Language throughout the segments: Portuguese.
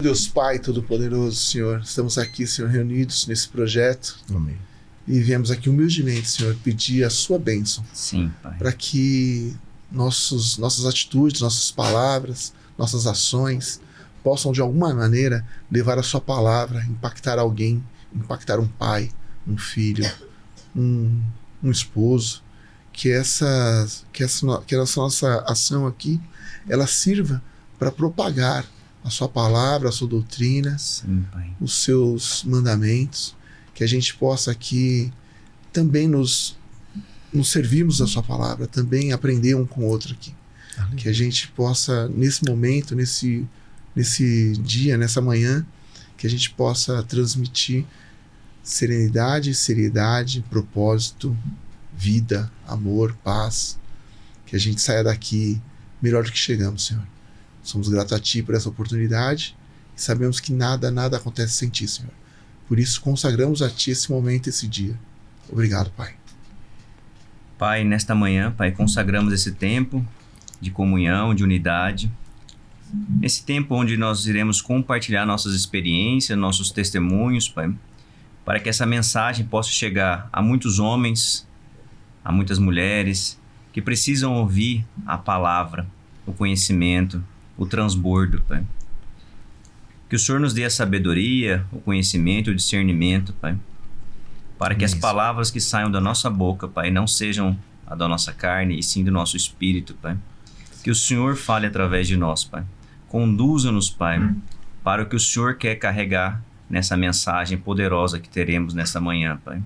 Deus Pai Todo-Poderoso, Senhor, estamos aqui, Senhor, reunidos nesse projeto. Amém. E viemos aqui humildemente, Senhor, pedir a sua bênção. Sim, Pai. Para que nossas atitudes, nossas palavras, nossas ações possam de alguma maneira levar a sua palavra, impactar alguém, impactar um pai, um filho, um esposo. Que essa nossa ação aqui, ela sirva para propagar a sua palavra, a sua doutrina, sim, Pai, os seus mandamentos, que a gente possa aqui também nos servirmos da sua palavra, também aprender um com o outro aqui. Amém. Que a gente possa, nesse momento, nesse dia, nessa manhã, que a gente possa transmitir serenidade, seriedade, propósito, vida, amor, paz, que a gente saia daqui melhor do que chegamos, Senhor. Somos gratos a Ti por essa oportunidade e sabemos que nada acontece sem Ti, Senhor. Por isso, consagramos a Ti esse momento, esse dia. Obrigado, Pai. Pai, nesta manhã, Pai, consagramos esse tempo de comunhão, de unidade. Esse tempo onde nós iremos compartilhar nossas experiências, nossos testemunhos, Pai, para que essa mensagem possa chegar a muitos homens, a muitas mulheres que precisam ouvir a palavra, o conhecimento, o transbordo, Pai. Que o Senhor nos dê a sabedoria, o conhecimento, o discernimento, Pai, para que as palavras que saiam da nossa boca, Pai, não sejam a da nossa carne, e sim do nosso espírito, Pai. Que o Senhor fale através de nós, Pai. Conduza-nos, Pai, para o que o Senhor quer carregar nessa mensagem poderosa que teremos nessa manhã, Pai.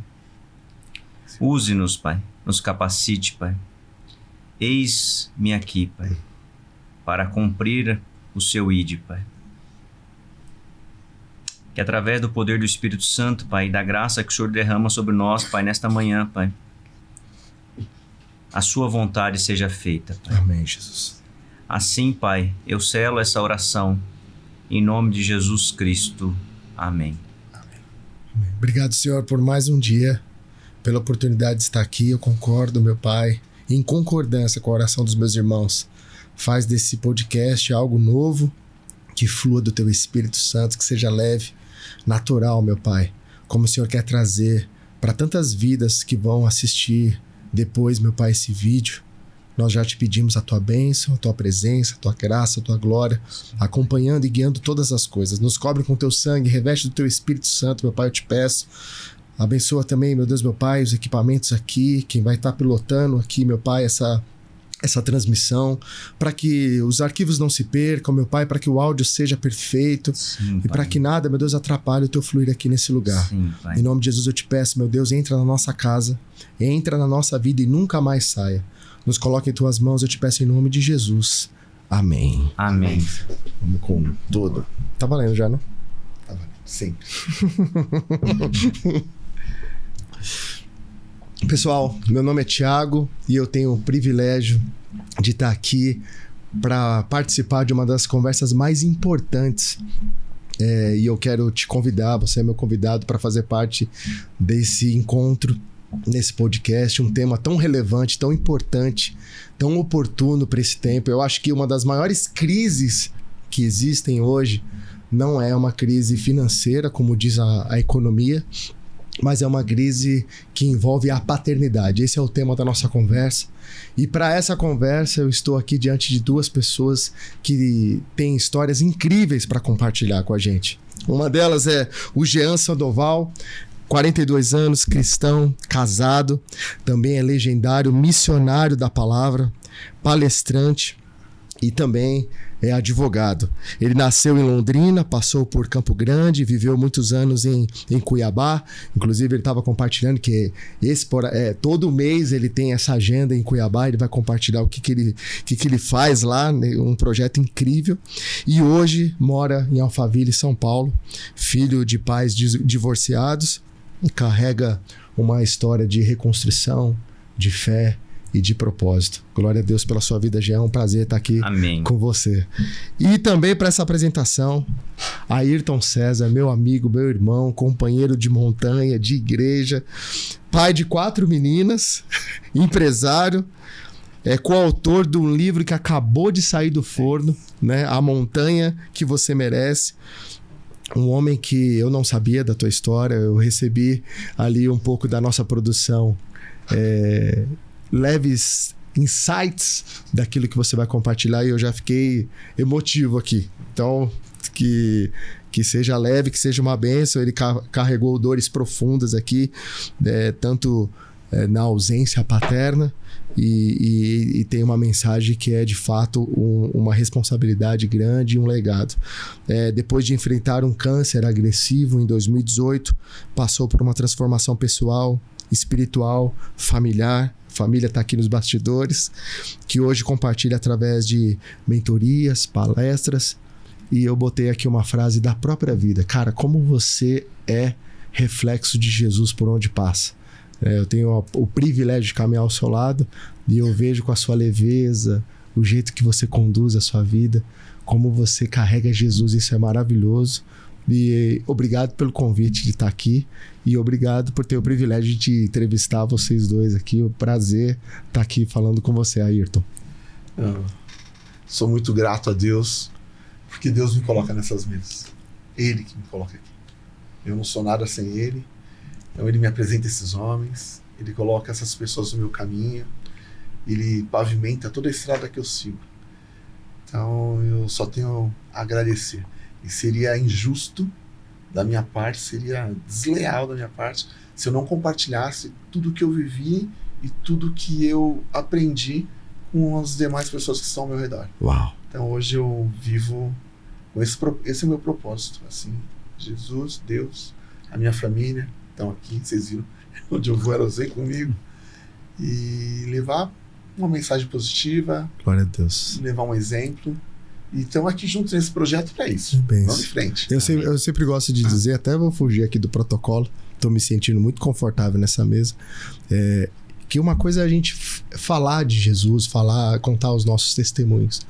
Use-nos, Pai. Nos capacite, Pai. Eis-me aqui, Pai, para cumprir o seu ID, Pai. Que através do poder do Espírito Santo, Pai, e da graça que o Senhor derrama sobre nós, Pai, nesta manhã, Pai, a sua vontade seja feita, Pai. Amém, Jesus. Assim, Pai, eu selo essa oração em nome de Jesus Cristo. Amém. Amém. Obrigado, Senhor, por mais um dia, pela oportunidade de estar aqui. Eu concordo, meu Pai, em concordância com a oração dos meus irmãos. Faz desse podcast algo novo, que flua do Teu Espírito Santo, que seja leve, natural, meu Pai, como o Senhor quer trazer para tantas vidas que vão assistir depois, meu Pai, esse vídeo. Nós já te pedimos a Tua bênção, a Tua presença, a Tua graça, a Tua glória, acompanhando e guiando todas as coisas. Nos cobre com Teu sangue, reveste do Teu Espírito Santo, meu Pai, eu te peço. Abençoa também, meu Deus, meu Pai, os equipamentos aqui, quem vai estar pilotando aqui, meu Pai, essa transmissão, para que os arquivos não se percam, meu Pai, para que o áudio seja perfeito. Sim, e para que nada, meu Deus, atrapalhe o Teu fluir aqui nesse lugar. Sim, Pai. Em nome de Jesus eu te peço, meu Deus, entra na nossa casa, entra na nossa vida e nunca mais saia. Nos coloque em Tuas mãos, eu te peço em nome de Jesus. Amém. Amém. Vamos com tudo. Tá valendo já, né? Tá valendo, sempre. Pessoal, meu nome é Thiago e eu tenho o privilégio de estar aqui para participar de uma das conversas mais importantes. E eu quero te convidar, você é meu convidado para fazer parte desse encontro, nesse podcast, um tema tão relevante, tão importante, tão oportuno para esse tempo. Eu acho que uma das maiores crises que existem hoje não é uma crise financeira, como diz a economia, mas é uma crise que envolve a paternidade. Esse é o tema da nossa conversa. E para essa conversa eu estou aqui diante de duas pessoas que têm histórias incríveis para compartilhar com a gente. Uma delas é o Jean Sandoval, 42 anos, cristão, casado, também é legendário, missionário da palavra, palestrante e também é advogado. Ele nasceu em Londrina, passou por Campo Grande, viveu muitos anos em Cuiabá. Inclusive, ele estava compartilhando que todo mês ele tem essa agenda em Cuiabá, ele vai compartilhar o que ele faz lá, né? Um projeto incrível. E hoje mora em Alphaville, São Paulo, filho de pais divorciados, e carrega uma história de reconstrução, de fé e de propósito. Glória a Deus pela sua vida, Jean. É um prazer estar aqui Amém. Com você. E também para essa apresentação, Ayrton César, meu amigo, meu irmão, companheiro de montanha, de igreja, pai de 4 meninas, empresário, é coautor de um livro que acabou de sair do forno, né? A Montanha que Você Merece. Um homem que eu não sabia da tua história, eu recebi ali um pouco da nossa produção, leves insights daquilo que você vai compartilhar, e eu já fiquei emotivo aqui. Então, que seja leve, que seja uma bênção. Ele carregou dores profundas aqui, tanto na ausência paterna, e tem uma mensagem que é de fato uma responsabilidade grande e um legado. Depois de enfrentar um câncer agressivo em 2018, passou por uma transformação pessoal, espiritual, familiar. Família está aqui nos bastidores, que hoje compartilha através de mentorias, palestras. E eu botei aqui uma frase da própria vida. Cara, como você é reflexo de Jesus por onde passa. Eu tenho o privilégio de caminhar ao seu lado, e eu vejo com a sua leveza, o jeito que você conduz a sua vida, como você carrega Jesus. Isso é maravilhoso. E obrigado pelo convite de estar aqui, e obrigado por ter o privilégio de entrevistar vocês dois aqui. O prazer estar aqui falando com você, Ayrton. Eu sou muito grato a Deus, porque Deus me coloca nessas mesas. Ele que me coloca aqui. Eu não sou nada sem Ele. Então Ele me apresenta esses homens, Ele coloca essas pessoas no meu caminho, Ele pavimenta toda a estrada que eu sigo. Então eu só tenho a agradecer. E seria injusto da minha parte, seria desleal da minha parte, se eu não compartilhasse tudo que eu vivi e tudo que eu aprendi com as demais pessoas que estão ao meu redor. Uau! Então hoje eu vivo com esse é o meu propósito, assim, Jesus, Deus, a minha família estão aqui, vocês viram onde eu vou, elas vêm comigo, e levar uma mensagem positiva, glória a Deus, levar um exemplo, e estão aqui juntos nesse projeto para isso. Vamos em frente. Eu sempre gosto de dizer, até vou fugir aqui do protocolo, estou me sentindo muito confortável nessa mesa, que uma coisa é a gente falar de Jesus, contar os nossos testemunhos,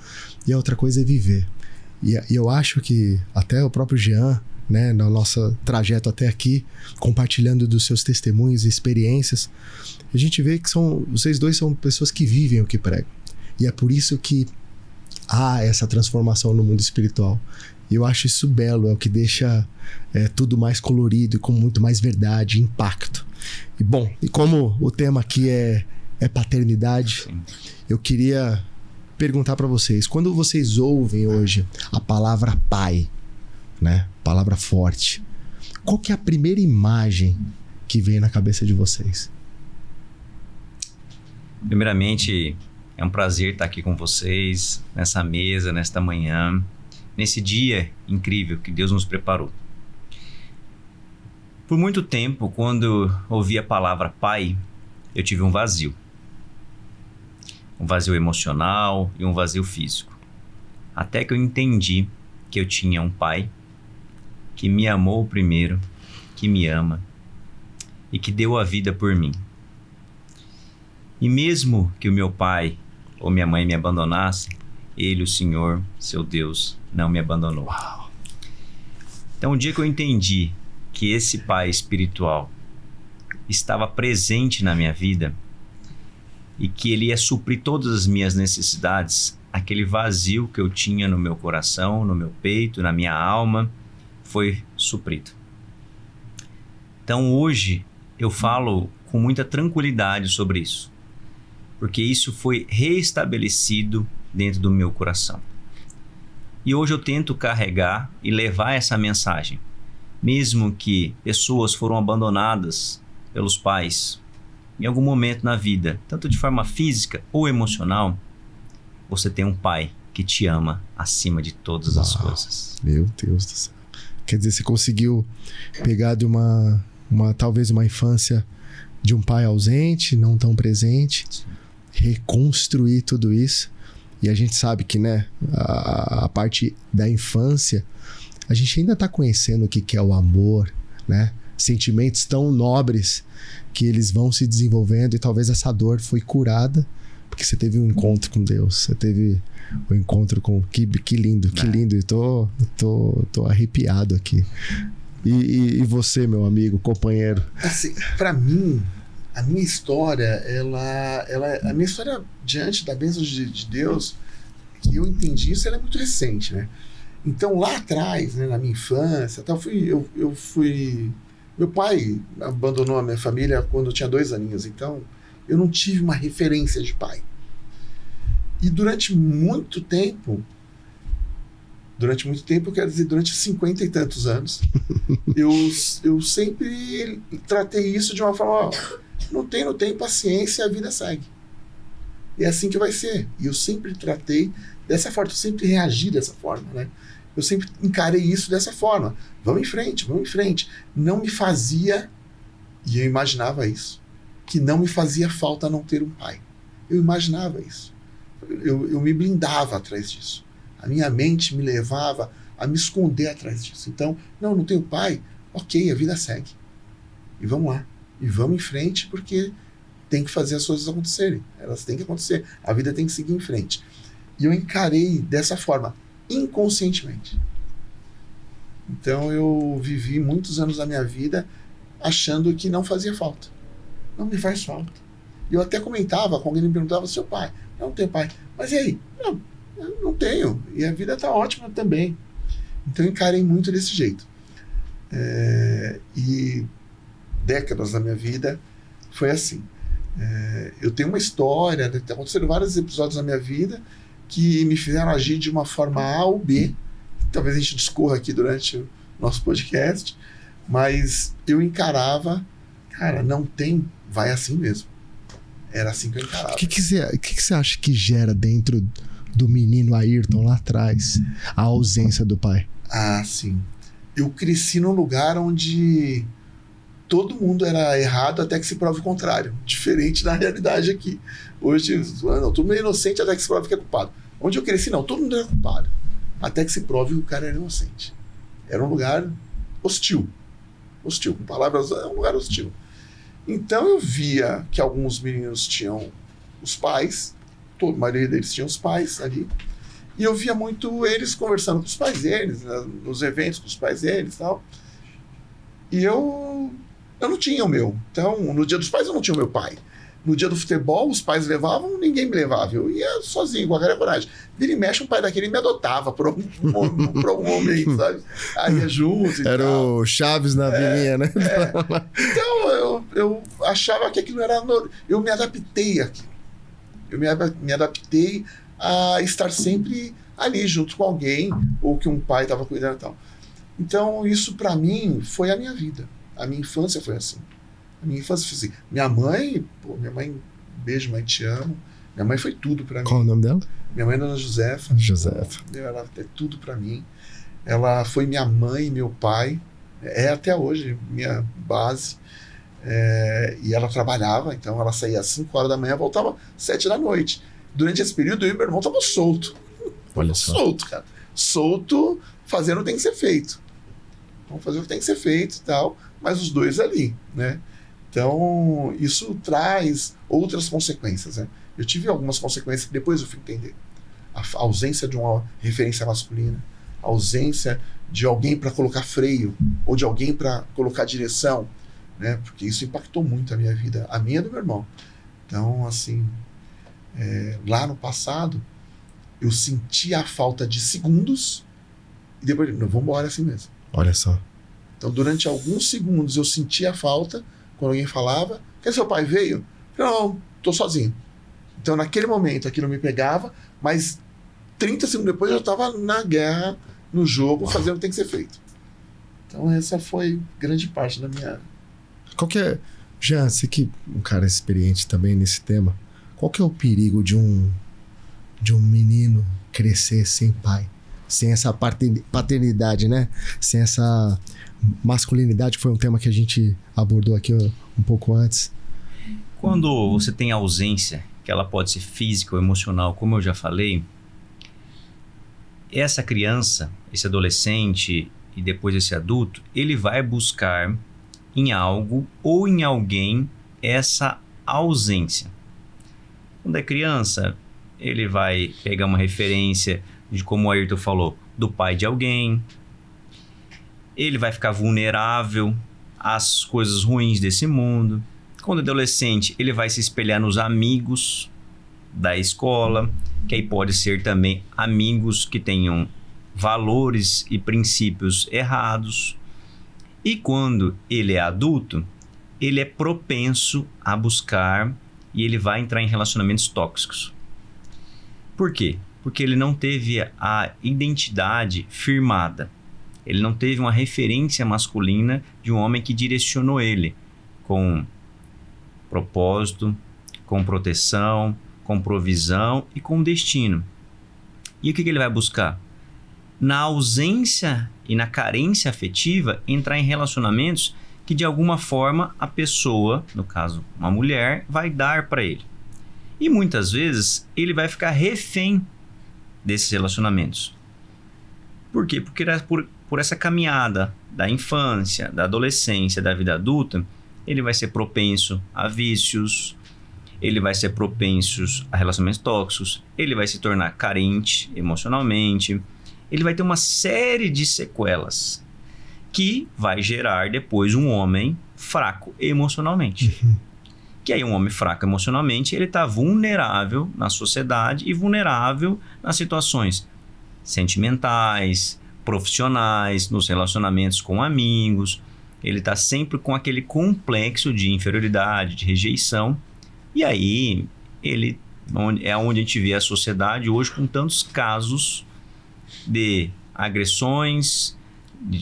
e a outra coisa é viver. E eu acho que até o próprio Jean, né, no nosso trajeto até aqui, compartilhando dos seus testemunhos e experiências, a gente vê que vocês dois são pessoas que vivem o que pregam. E é por isso que há essa transformação no mundo espiritual. E eu acho isso belo, é o que deixa tudo mais colorido e com muito mais verdade e impacto. E bom, e como o tema aqui é paternidade, eu queria perguntar para vocês, quando vocês ouvem hoje a palavra pai, né? Palavra forte. Qual que é a primeira imagem que vem na cabeça de vocês? Primeiramente, é um prazer estar aqui com vocês, nessa mesa, nesta manhã, nesse dia incrível que Deus nos preparou. Por muito tempo, quando ouvi a palavra pai, eu tive um vazio. Um vazio emocional e um vazio físico. Até que eu entendi que eu tinha um pai que me amou primeiro, que me ama e que deu a vida por mim. E mesmo que o meu pai ou minha mãe me abandonassem, Ele, o Senhor, seu Deus, não me abandonou. Uau. Então, o dia que eu entendi que esse pai espiritual estava presente na minha vida e que Ele ia suprir todas as minhas necessidades, aquele vazio que eu tinha no meu coração, no meu peito, na minha alma, foi suprido. Então hoje eu falo com muita tranquilidade sobre isso, porque isso foi reestabelecido dentro do meu coração. E hoje eu tento carregar e levar essa mensagem, mesmo que pessoas foram abandonadas pelos pais em algum momento na vida, tanto de forma física ou emocional, você tem um pai que te ama acima de todas as coisas. Meu Deus do céu. Quer dizer, você conseguiu pegar de talvez uma infância de um pai ausente, não tão presente, sim, reconstruir tudo isso. E a gente sabe que, né, a parte da infância, a gente ainda está conhecendo o que é o amor, né? Sentimentos tão nobres que eles vão se desenvolvendo, e talvez essa dor foi curada porque você teve um encontro com Deus, você teve um encontro com... Que lindo, que lindo. Eu tô arrepiado aqui. E você, meu amigo, companheiro? Assim, para mim, a minha história, a minha história diante da bênção de Deus, que eu entendi isso, ela é muito recente, né? Então, lá atrás, né, na minha infância, eu fui... Meu pai abandonou a minha família quando eu tinha 2 aninhos, então eu não tive uma referência de pai. E durante muito tempo, eu quero dizer, durante 50 e tantos anos, eu sempre tratei isso de uma forma, não tem paciência, a vida segue. E é assim que vai ser. E eu sempre tratei dessa forma, eu sempre reagi dessa forma, né? Eu sempre encarei isso dessa forma. Vamos em frente. Não me fazia, e eu imaginava isso, que não me fazia falta não ter um pai. Eu imaginava isso. Eu me blindava atrás disso. A minha mente me levava a me esconder atrás disso. Então, não tenho pai, ok, a vida segue. E vamos lá. E vamos em frente, porque tem que fazer as coisas acontecerem. Elas têm que acontecer. A vida tem que seguir em frente. E eu encarei dessa forma, inconscientemente. Então eu vivi muitos anos da minha vida achando que não fazia falta. Não me faz falta. E eu até comentava, quando alguém me perguntava, seu pai, eu não tenho pai. Mas e aí? Eu não tenho. E a vida está ótima também. Então eu encarei muito desse jeito. E décadas da minha vida foi assim. Eu tenho uma história, aconteceram vários episódios na minha vida que me fizeram agir de uma forma A ou B. Talvez a gente discorra aqui durante o nosso podcast, mas eu encarava, cara, não tem, vai assim mesmo. Era assim que eu encarava. O que você acha que gera dentro do menino Ayrton lá atrás a ausência do pai? Ah, sim. Eu cresci num lugar onde todo mundo era errado até que se prove o contrário. Diferente da realidade aqui. Hoje, todo mundo é inocente até que se prove que é culpado. Onde eu cresci, não, todo mundo era culpado. Até que se prove que o cara era inocente. Era um lugar hostil. Hostil, com palavras, é um lugar hostil. Então eu via que alguns meninos tinham os pais, a maioria deles tinham os pais ali, e eu via muito eles conversando com os pais deles, né, nos eventos com os pais deles e tal. E eu não tinha o meu. Então, no dia dos pais eu não tinha o meu pai. No dia do futebol, os pais levavam, ninguém me levava. Eu ia sozinho, com a cara e coragem. Vira e mexe, um pai daquele me adotava por um homem, sabe? Aí ia junto e Era tal. o Chaves na vilinha, né? Então, eu achava que aquilo era... Eu me adaptei àquilo. Eu me adaptei a estar sempre ali, junto com alguém, ou que um pai estava cuidando e tal. Então, isso para mim foi a minha vida. A minha infância foi assim. A minha infância foi assim. Minha mãe, beijo, mãe, te amo. Minha mãe foi tudo para mim. Qual o nome dela? Minha mãe é Dona Josefa. Ela é tudo para mim. Ela foi minha mãe e meu pai. É até hoje minha base. E ela trabalhava, então ela saía às 5 horas da manhã, voltava às 7 da noite. Durante esse período, eu e meu irmão estavam soltos. Olha só. Solto, cara. Solto, fazendo o que tem que ser feito. Vamos fazer o que tem que ser feito e tal, mas os dois ali, né? Então, isso traz outras consequências, né? Eu tive algumas consequências que depois eu fui entender. A ausência de uma referência masculina, a ausência de alguém para colocar freio, ou de alguém para colocar direção, né? Porque isso impactou muito a minha vida, a minha e do meu irmão. Então, assim, lá no passado, eu sentia a falta de segundos e depois, não, vamos embora assim mesmo. Olha só. Então, durante alguns segundos, eu sentia a falta quando alguém falava, que seu pai veio? Não, tô sozinho. Então, naquele momento, aquilo me pegava, mas 30 segundos depois eu estava na guerra, no jogo, fazendo o que tem que ser feito. Então, essa foi grande parte da minha... Jean, você que é um cara experiente também nesse tema, qual que é o perigo de um menino crescer sem pai? Sem essa paternidade, né? Sem essa masculinidade, que foi um tema que a gente abordou aqui um pouco antes. Quando você tem ausência, que ela pode ser física ou emocional, como eu já falei, essa criança, esse adolescente e depois esse adulto, ele vai buscar em algo ou em alguém essa ausência. Quando é criança, ele vai pegar uma referência de, como o Ayrton falou, do pai de alguém. Ele vai ficar vulnerável às coisas ruins desse mundo. Quando adolescente, ele vai se espelhar nos amigos da escola, que aí pode ser também amigos que tenham valores e princípios errados. E quando ele é adulto, ele é propenso a buscar e ele vai entrar em relacionamentos tóxicos. Por quê? Porque ele não teve a identidade firmada. Ele não teve uma referência masculina de um homem que direcionou ele com propósito, com proteção, com provisão e com destino. E o que ele vai buscar? Na ausência e na carência afetiva, entrar em relacionamentos que de alguma forma a pessoa, no caso uma mulher, vai dar para ele. E muitas vezes ele vai ficar refém desses relacionamentos. Por quê? Porque por essa caminhada da infância, da adolescência, da vida adulta, ele vai ser propenso a vícios, ele vai ser propenso a relacionamentos tóxicos, ele vai se tornar carente emocionalmente, ele vai ter uma série de sequelas que vai gerar depois um homem fraco emocionalmente. Que aí um homem fraco emocionalmente, ele está vulnerável na sociedade e vulnerável nas situações sentimentais, profissionais, nos relacionamentos com amigos. Ele está sempre com aquele complexo de inferioridade, de rejeição. E aí, é onde a gente vê a sociedade hoje com tantos casos de agressões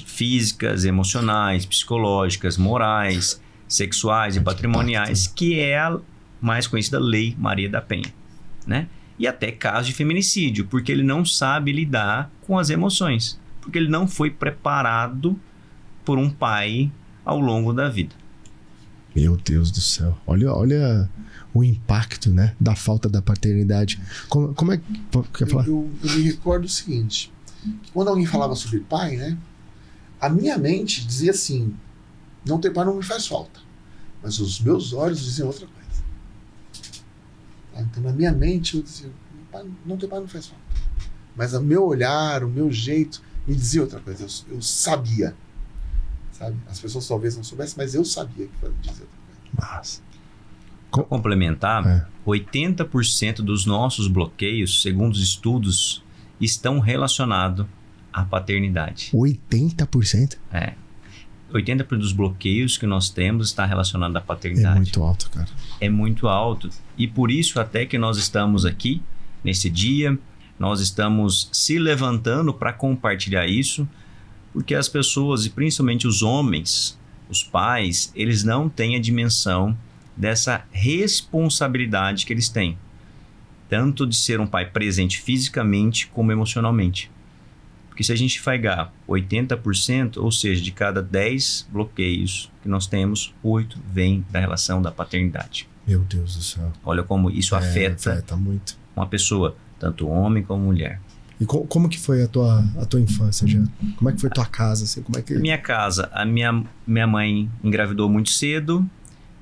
físicas, emocionais, psicológicas, morais, sexuais e patrimoniais, que é a mais conhecida Lei Maria da Penha, né? E até casos de feminicídio, porque ele não sabe lidar com as emoções, porque ele não foi preparado por um pai ao longo da vida. Meu Deus do céu. Olha o impacto, né, da falta da paternidade. Como é que... Quer falar? Eu me recordo o seguinte, que quando alguém falava sobre pai, né, a minha mente dizia assim, não ter pai não me faz falta. Mas os meus olhos diziam outra coisa. Então na minha mente eu dizia, não ter pai não faz falta. Mas o meu olhar, o meu jeito me dizia outra coisa. Eu sabia. Sabe? As pessoas talvez não soubessem, mas eu sabia que dizia outra coisa. Mas... Para complementar, 80% dos nossos bloqueios, segundo os estudos, estão relacionados à paternidade. 80%? 80% dos bloqueios que nós temos está relacionado à paternidade. É muito alto, cara. É muito alto. E por isso até que nós estamos aqui, nesse dia, nós estamos se levantando para compartilhar isso, porque as pessoas, e principalmente os homens, os pais, eles não têm a dimensão dessa responsabilidade que eles têm. Tanto de ser um pai presente fisicamente como emocionalmente. Porque se a gente pegar 80%, ou seja, de cada 10 bloqueios que nós temos, 8 vêm da relação da paternidade. Meu Deus do céu. Olha como isso afeta muito uma pessoa, tanto homem como mulher. E como que foi a tua infância, Jean? Como é que foi a tua casa? Assim? Como é que... Minha casa, a minha mãe engravidou muito cedo,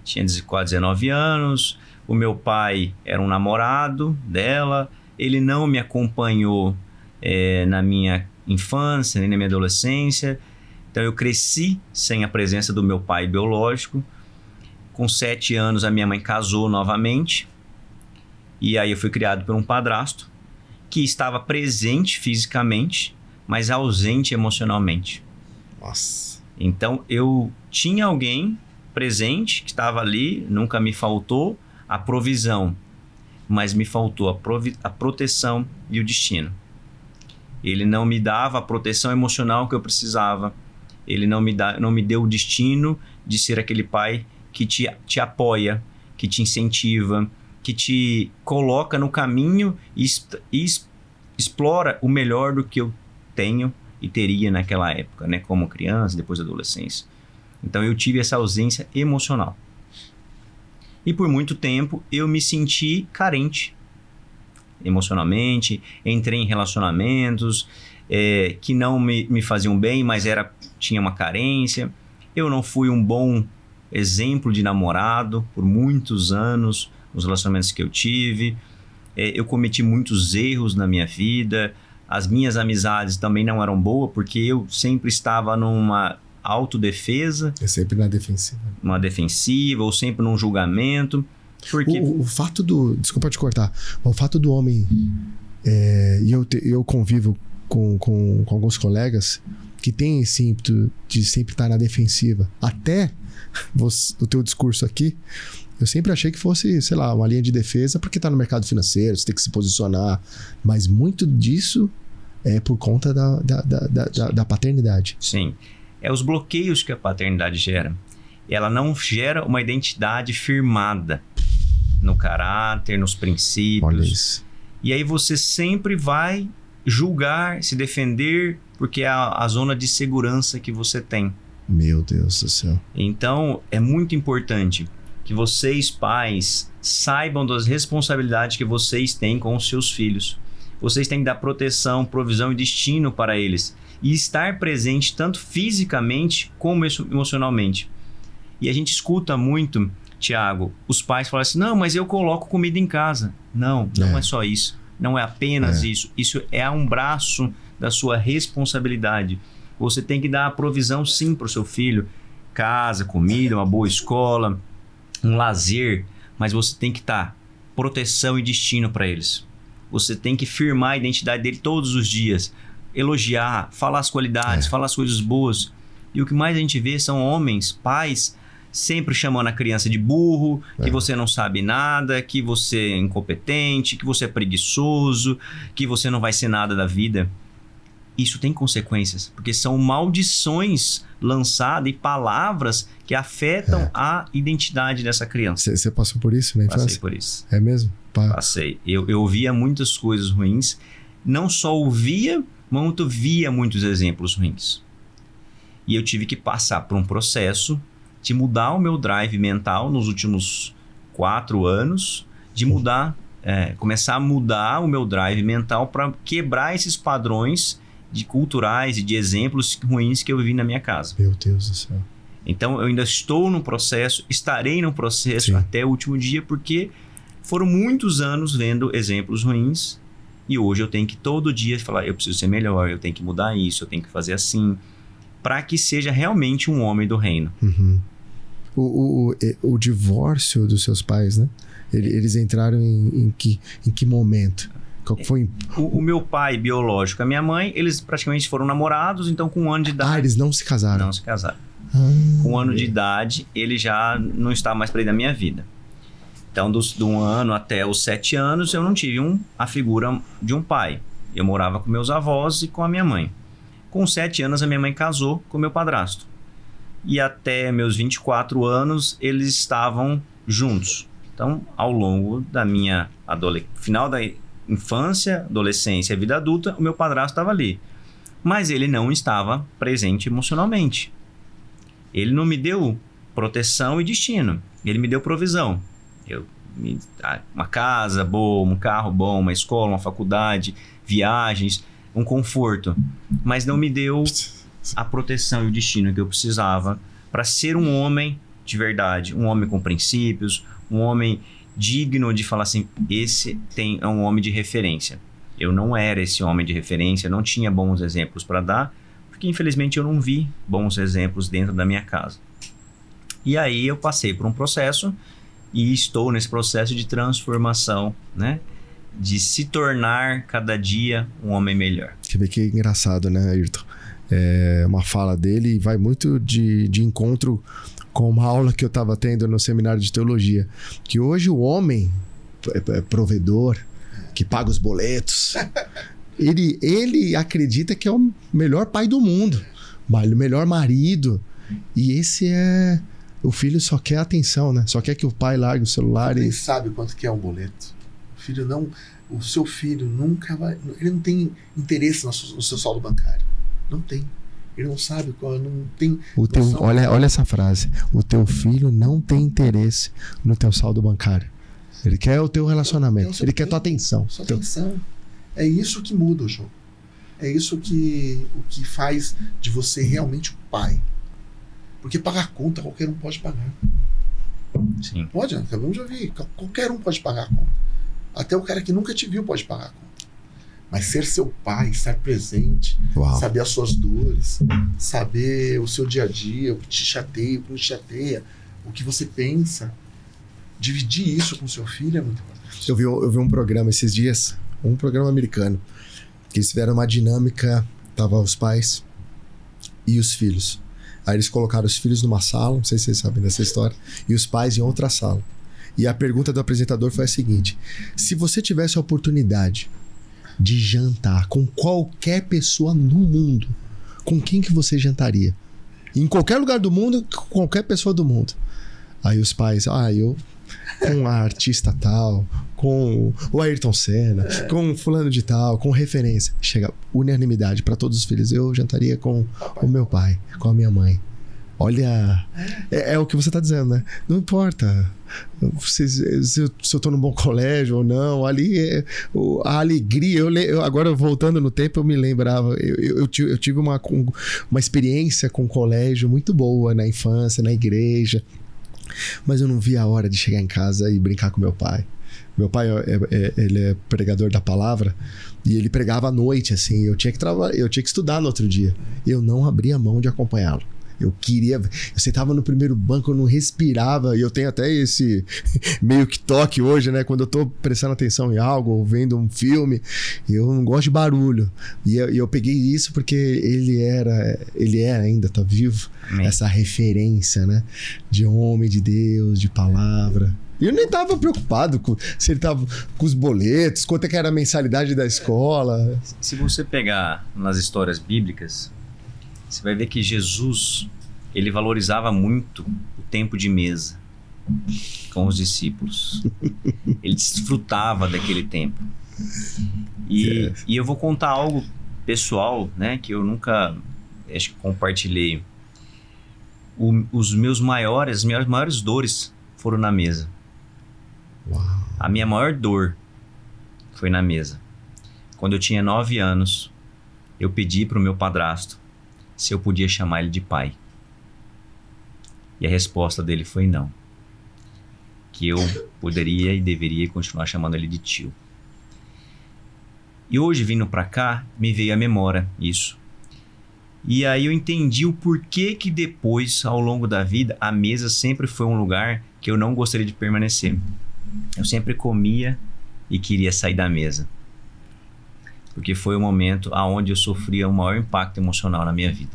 tinha quase 19 anos. O meu pai era um namorado dela. Ele não me acompanhou na minha infância, nem na minha adolescência. Então eu cresci sem a presença do meu pai biológico. Com 7 anos a minha mãe casou novamente. E aí eu fui criado por um padrasto que estava presente fisicamente, mas ausente emocionalmente. Nossa. Então eu tinha alguém presente que estava ali, nunca me faltou a provisão, mas me faltou a proteção e o destino. Ele não me dava a proteção emocional que eu precisava. Ele não me deu o destino de ser aquele pai que te apoia, que te incentiva, que te coloca no caminho e explora o melhor do que eu tenho e teria naquela época, né? Como criança, depois da adolescência. Então eu tive essa ausência emocional. E por muito tempo eu me senti carente emocionalmente, entrei em relacionamentos que não me faziam bem, mas tinha uma carência. Eu não fui um bom exemplo de namorado por muitos anos nos relacionamentos que eu tive. Eu cometi muitos erros na minha vida. As minhas amizades também não eram boas, porque eu sempre estava numa autodefesa. É sempre na defensiva. Uma defensiva ou sempre num julgamento. Porque... O fato do... Desculpa te cortar. O fato do homem... E eu convivo com alguns colegas que têm esse ímpeto de sempre estar na defensiva. Até o teu discurso aqui, eu sempre achei que fosse, sei lá, uma linha de defesa porque está no mercado financeiro, você tem que se posicionar. Mas muito disso é por conta da paternidade. Sim. É os bloqueios que a paternidade gera. Ela não gera uma identidade firmada no caráter, nos princípios. Olha isso. E aí você sempre vai julgar, se defender, porque é a zona de segurança que você tem. Meu Deus do céu. Então, é muito importante que vocês, pais, saibam das responsabilidades que vocês têm com os seus filhos. Vocês têm que dar proteção, provisão e destino para eles. E estar presente tanto fisicamente como emocionalmente. E a gente escuta muito, Tiago, os pais falam assim, não, mas eu coloco comida em casa. Não é só isso. Não é apenas isso. Isso é um braço da sua responsabilidade. Você tem que dar a provisão, sim, para o seu filho. Casa, comida, uma boa escola, um lazer. Mas você tem que dar proteção e destino para eles. Você tem que firmar a identidade dele todos os dias. Elogiar, falar as qualidades, falar as coisas boas. E o que mais a gente vê são homens, pais, sempre chamando a criança de burro, que você não sabe nada, que você é incompetente, que você é preguiçoso, que você não vai ser nada da vida. Isso tem consequências, porque são maldições lançadas e palavras que afetam a identidade dessa criança. Você passou por isso na infância? Passei por isso. É mesmo? Passei. Eu ouvia muitas coisas ruins, não só ouvia, mas eu via muitos exemplos ruins. E eu tive que passar por um processo de mudar o meu drive mental nos últimos 4 anos, de começar a mudar o meu drive mental para quebrar esses padrões de culturais e de exemplos ruins que eu vivi na minha casa. Meu Deus do céu. Então eu ainda estou no processo, estarei no processo até o último dia, porque foram muitos anos vendo exemplos ruins e hoje eu tenho que todo dia falar, eu preciso ser melhor, eu tenho que mudar isso, eu tenho que fazer assim, para que seja realmente um homem do reino. Uhum. O divórcio dos seus pais, né? Eles entraram em que momento? Qual foi? O meu pai biológico e a minha mãe, eles praticamente foram namorados, então com 1 ano de idade... eles não se casaram? Não se casaram. Com 1 ano de idade, ele já não está mais para ir da minha vida. Então, do 1 ano até os 7 anos, eu não tive a figura de um pai. Eu morava com meus avós e com a minha mãe. Com 7 anos, a minha mãe casou com meu padrasto. E até meus 24 anos, eles estavam juntos. Então, ao longo da minha final da infância, adolescência e vida adulta, o meu padrasto estava ali. Mas ele não estava presente emocionalmente. Ele não me deu proteção e destino. Ele me deu provisão. Uma casa boa, um carro bom, uma escola, uma faculdade, viagens, um conforto. Mas não me deu a proteção e o destino que eu precisava para ser um homem de verdade, um homem com princípios, um homem digno de falar assim, esse é um homem de referência. Eu não era esse homem de referência, não tinha bons exemplos para dar, porque infelizmente eu não vi bons exemplos dentro da minha casa. E aí eu passei por um processo e estou nesse processo de transformação, né? De se tornar cada dia um homem melhor. Quer ver que engraçado, né, Ayrton? É uma fala dele e vai muito de encontro com uma aula que eu estava tendo no seminário de teologia. Que hoje o homem é provedor, que paga os boletos, ele acredita que é o melhor pai do mundo, o melhor marido. E esse é... O filho só quer atenção, né? Só quer que o pai largue o celular e... Ele sabe quanto que é um boleto. O seu filho nunca vai... Ele não tem interesse no seu saldo bancário. Não tem. Ele não sabe qual... Não tem... Olha essa frase. O teu filho não tem interesse no teu saldo bancário. Ele quer o teu relacionamento. Ele quer a tua atenção. Sua atenção. É isso que muda o jogo. É isso o que faz de você realmente o pai. Porque pagar conta, qualquer um pode pagar. Sim. Pode, acabamos de ouvir. Qualquer um pode pagar a conta. Até o cara que nunca te viu pode pagar a conta. Mas ser seu pai, estar presente, Uau. saber as suas dores, saber o seu dia a dia, o que te chateia, o que não te chateia, o que você pensa. Dividir isso com seu filho é muito importante. Eu vi um programa esses dias, um programa americano, que eles fizeram uma dinâmica, tava os pais e os filhos. Aí eles colocaram os filhos numa sala, não sei se vocês sabem dessa história, e os pais em outra sala. E a pergunta do apresentador foi a seguinte: se você tivesse a oportunidade de jantar com qualquer pessoa no mundo, com quem que você jantaria? Em qualquer lugar do mundo, com qualquer pessoa do mundo. Aí os pais, eu com a artista tal, com o Ayrton Senna, com fulano de tal, com referência. Chega unanimidade para todos os filhos. Eu jantaria com o meu pai, com a minha mãe. Olha, é o que você tá dizendo, né? Não importa se eu tô num bom colégio ou não, ali a alegria. Agora, voltando no tempo, eu me lembrava, eu tive uma experiência com colégio muito boa na infância, na igreja, mas eu não via a hora de chegar em casa e brincar com meu pai. Meu pai, ele é pregador da palavra, e ele pregava à noite, assim, eu tinha que estudar no outro dia. Eu não abria mão de acompanhá-lo. Eu sentava no primeiro banco, eu não respirava, e eu tenho até esse meio que toque hoje, né? Quando eu tô prestando atenção em algo, ou vendo um filme, eu não gosto de barulho. E eu peguei isso porque ele ainda tá vivo, Amém. Essa referência, né? De homem, de Deus, de palavra. E eu nem tava preocupado se ele tava com os boletos, quanto é que era a mensalidade da escola. Se você pegar nas histórias bíblicas, você vai ver que Jesus, ele valorizava muito o tempo de mesa com os discípulos. Ele desfrutava daquele tempo. E eu vou contar algo pessoal, né, que eu nunca acho que compartilhei. As minhas maiores dores foram na mesa. Uau. A minha maior dor foi na mesa. Quando eu tinha 9 anos, eu pedi para o meu padrasto se eu podia chamar ele de pai. E a resposta dele foi não. Que eu poderia e deveria continuar chamando ele de tio. E hoje, vindo para cá, me veio à memória isso. E aí eu entendi o porquê que depois, ao longo da vida, a mesa sempre foi um lugar que eu não gostaria de permanecer. Eu sempre comia e queria sair da mesa. Porque foi o momento onde eu sofria o maior impacto emocional na minha vida.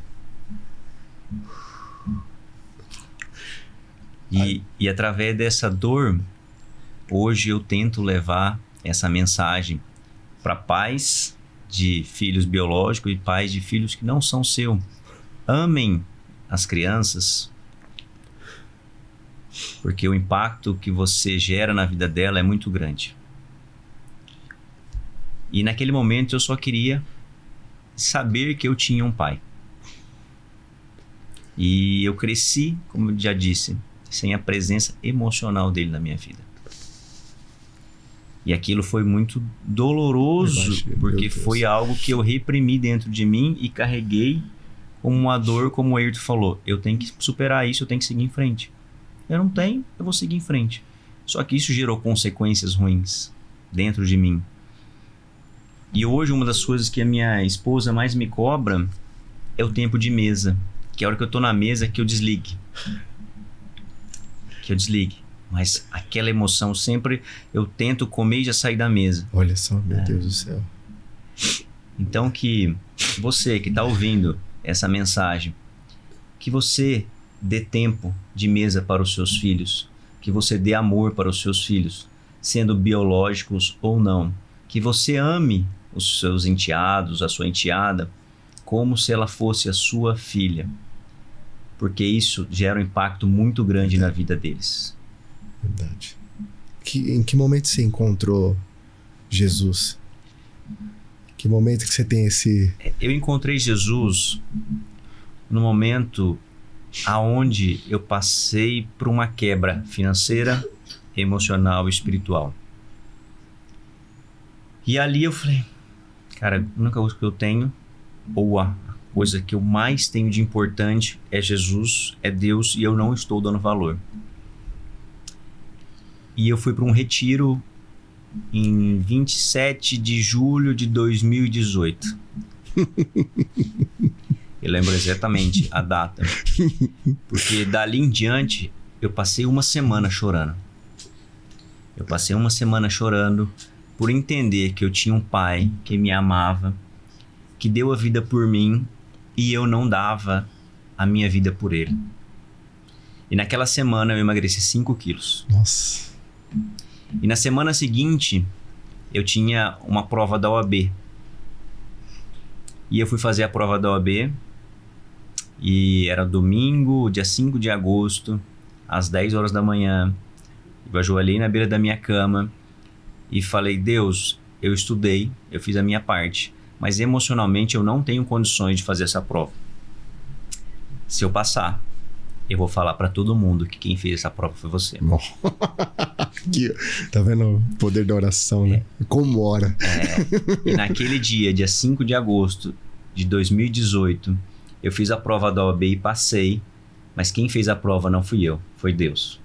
E através dessa dor, hoje eu tento levar essa mensagem para pais de filhos biológicos e pais de filhos que não são seus. Amem as crianças, porque o impacto que você gera na vida dela é muito grande. E naquele momento eu só queria saber que eu tinha um pai. E eu cresci, como eu já disse, sem a presença emocional dele na minha vida. E aquilo foi muito doloroso, porque foi algo que eu reprimi dentro de mim e carreguei como uma dor, como o Ayrton falou. Eu tenho que superar isso, eu tenho que seguir em frente. Eu não tenho, eu vou seguir em frente. Só que isso gerou consequências ruins dentro de mim. E hoje uma das coisas que a minha esposa mais me cobra é o tempo de mesa. Que é a hora que eu tô na mesa que eu desligue. Mas aquela emoção sempre eu tento comer e já sair da mesa. Olha só, meu Deus do céu. Então que você que está ouvindo essa mensagem, que você dê tempo de mesa para os seus filhos, que você dê amor para os seus filhos, sendo biológicos ou não, que você ame os seus enteados, a sua enteada, como se ela fosse a sua filha, porque isso gera um impacto muito grande na vida deles. Verdade. Em que momento você encontrou Jesus? Que momento que você tem esse... Eu encontrei Jesus no momento aonde eu passei por uma quebra financeira, emocional e espiritual. E ali eu falei, cara, a única coisa que eu tenho, ou a coisa que eu mais tenho de importante é Jesus, é Deus, e eu não estou dando valor. E eu fui para um retiro em 27 de julho de 2018. Eu lembro exatamente a data. Porque dali em diante, eu passei uma semana chorando. Eu passei uma semana chorando por entender que eu tinha um pai que me amava, que deu a vida por mim e eu não dava a minha vida por ele. E naquela semana eu emagreci 5 quilos. Nossa. E na semana seguinte, eu tinha uma prova da OAB. E eu fui fazer a prova da OAB. E era domingo, dia 5 de agosto, às 10 horas da manhã. Eu ajoelhei na beira da minha cama e falei: Deus, eu estudei, eu fiz a minha parte, mas emocionalmente eu não tenho condições de fazer essa prova. Se eu passar, eu vou falar para todo mundo que quem fez essa prova foi você. Aqui, tá vendo o poder da oração, né? Como ora. E naquele dia 5 de agosto de 2018, eu fiz a prova da OAB e passei, mas quem fez a prova não fui eu, foi Deus.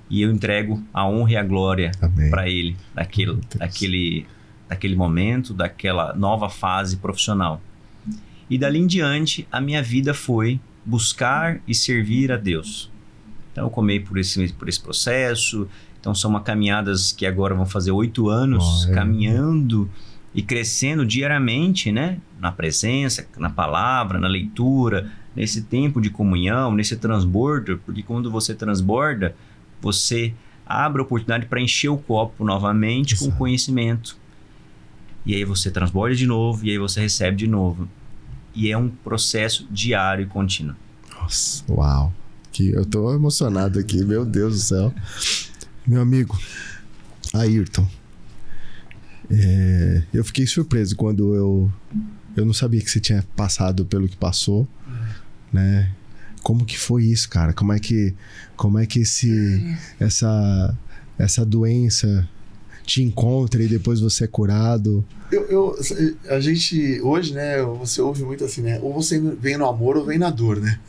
E eu entrego a honra e a glória para Ele, daquele momento, daquela nova fase profissional. E dali em diante, a minha vida foi buscar e servir a Deus. Então eu comei por esse processo. Então são uma caminhadas que agora vão fazer 8 anos, caminhando e crescendo diariamente, né? Na presença, na palavra, na leitura, nesse tempo de comunhão, nesse transbordo, porque quando você transborda, você abre a oportunidade para encher o copo novamente. Exato. Com conhecimento. E aí você transborda de novo, e aí você recebe de novo. E é um processo diário e contínuo. Nossa, uau. Eu tô emocionado aqui, meu Deus do céu. Meu amigo, Ayrton, eu fiquei surpreso quando eu não sabia que você tinha passado pelo que passou, né? Como que foi isso, cara? Como é que essa doença te encontra e depois você é curado? A gente, hoje, né, você ouve muito assim, né? Ou você vem no amor ou vem na dor, né?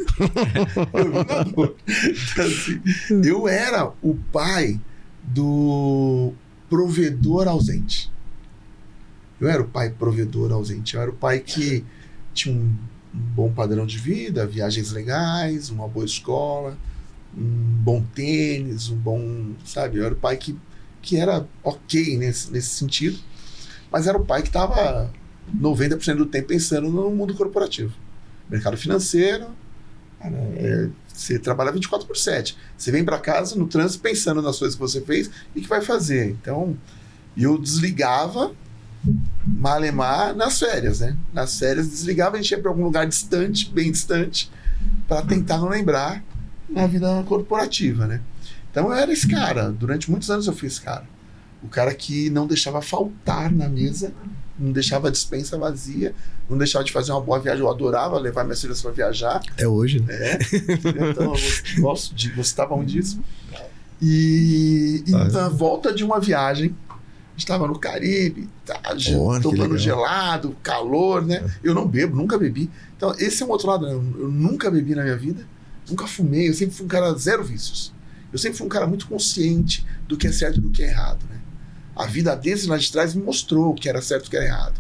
Eu vim na dor. Então, assim, eu era o pai do provedor ausente. Eu era o pai provedor ausente. Eu era o pai que tinha um bom padrão de vida, viagens legais, uma boa escola, um bom tênis, sabe? Eu era o pai que era ok nesse sentido, mas era o pai que estava 90% do tempo pensando no mundo corporativo. Mercado financeiro, você trabalha 24/7. Você vem para casa no trânsito pensando nas coisas que você fez e que vai fazer. Então, eu desligava malemar nas férias, né? Nas férias desligava, a gente ia para algum lugar distante, bem distante, para tentar não lembrar na vida corporativa, né? Então eu era esse cara, durante muitos anos eu fui esse cara. O cara que não deixava faltar na mesa, não deixava a despensa vazia, não deixava de fazer uma boa viagem. Eu adorava levar minhas filhas para viajar. Até hoje, né? Então eu gostava muito disso. E na volta de uma viagem, estava no Caribe, tomando gelado, calor, né? Eu não bebo, nunca bebi. Então esse é um outro lado, né? Eu nunca bebi na minha vida, nunca fumei, eu sempre fui um cara zero vícios. Eu sempre fui um cara muito consciente do que é certo e do que é errado, né? A vida desde lá de trás me mostrou o que era certo e o que era errado.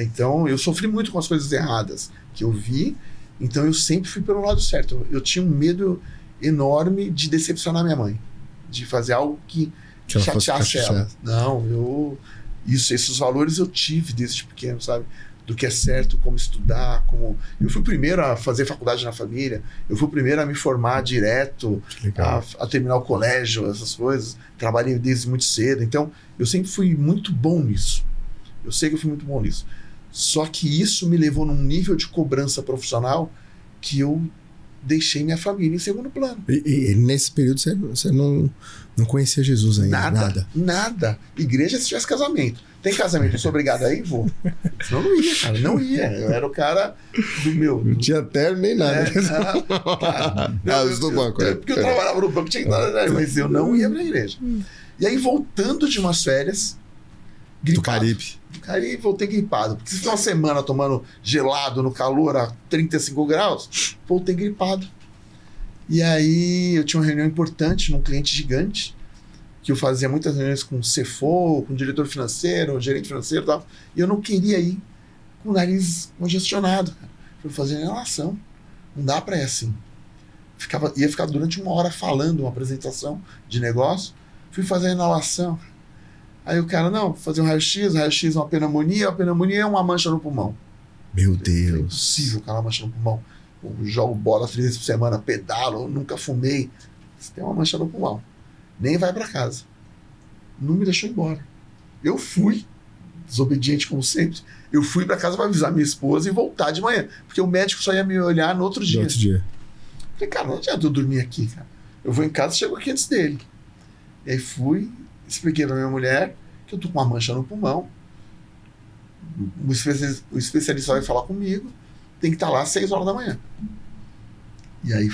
Então eu sofri muito com as coisas erradas que eu vi, então eu sempre fui pelo lado certo. Eu tinha um medo enorme de decepcionar minha mãe, de fazer algo que chateasse ela. Não, esses valores eu tive desde pequeno, sabe? Do que é certo, como estudar, eu fui o primeiro a fazer faculdade na família, eu fui o primeiro a me formar direto, a terminar o colégio, essas coisas. Trabalhei desde muito cedo, então eu sempre fui muito bom nisso. Eu sei que eu fui muito bom nisso. Só que isso me levou num nível de cobrança profissional que eu deixei minha família em segundo plano. E nesse período você não conhecia Jesus ainda? Nada. Igreja se tivesse casamento. Tem casamento, eu sou obrigado a ir? Vou. Senão não ia, cara. Não ia. Eu era o cara do meu... Não tinha terno nem nada. Porque eu trabalhava no banco, tinha que dar, mas eu não ia pra igreja. E aí, voltando de umas férias... Do Caribe, voltei gripado. Porque se ficar uma semana tomando gelado no calor a 35 graus, voltei gripado. E aí eu tinha uma reunião importante num cliente gigante. que eu fazia muitas reuniões com o CFO, com o diretor financeiro, o gerente financeiro e tal, e eu não queria ir com o nariz congestionado. Fui fazer inalação. Não dá para ir assim. Ia ficar durante 1 hora falando uma apresentação de negócio. Fui fazer a inalação. Aí o cara, não, fazer um raio-x é uma pneumonia, a pneumonia é uma mancha no pulmão. Meu Deus. É impossível aquela mancha no pulmão. Eu jogo bola 3 vezes por semana, pedalo, nunca fumei. Você tem uma mancha no pulmão. Nem vai para casa. Não me deixou embora. Eu fui, desobediente como sempre, eu fui para casa para avisar minha esposa e voltar de manhã. Porque o médico só ia me olhar no outro dia. Falei, cara, não adianta eu dormir aqui, cara. Eu vou em casa e chego aqui antes dele. E aí fui, expliquei pra minha mulher que eu tô com uma mancha no pulmão. O especialista vai falar comigo, tem que estar lá às 6 horas da manhã. E aí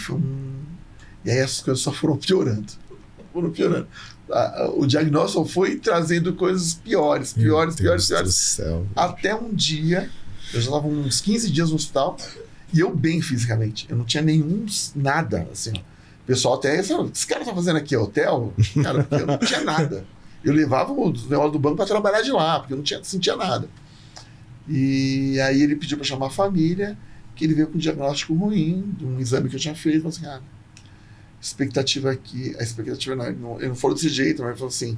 E aí as coisas só foram piorando. O diagnóstico foi trazendo coisas piores. Até um dia, eu já estava uns 15 dias no hospital, e eu bem fisicamente. Eu não tinha nada, assim. O pessoal até, esse cara tá fazendo aqui hotel? Cara, eu não tinha nada. Eu levava o negócio do banco para trabalhar de lá, porque eu não sentia nada. E aí ele pediu para chamar a família, que ele veio com um diagnóstico ruim, de um exame que eu tinha feito, falou assim, a expectativa não, ele não falou desse jeito, mas ele falou assim,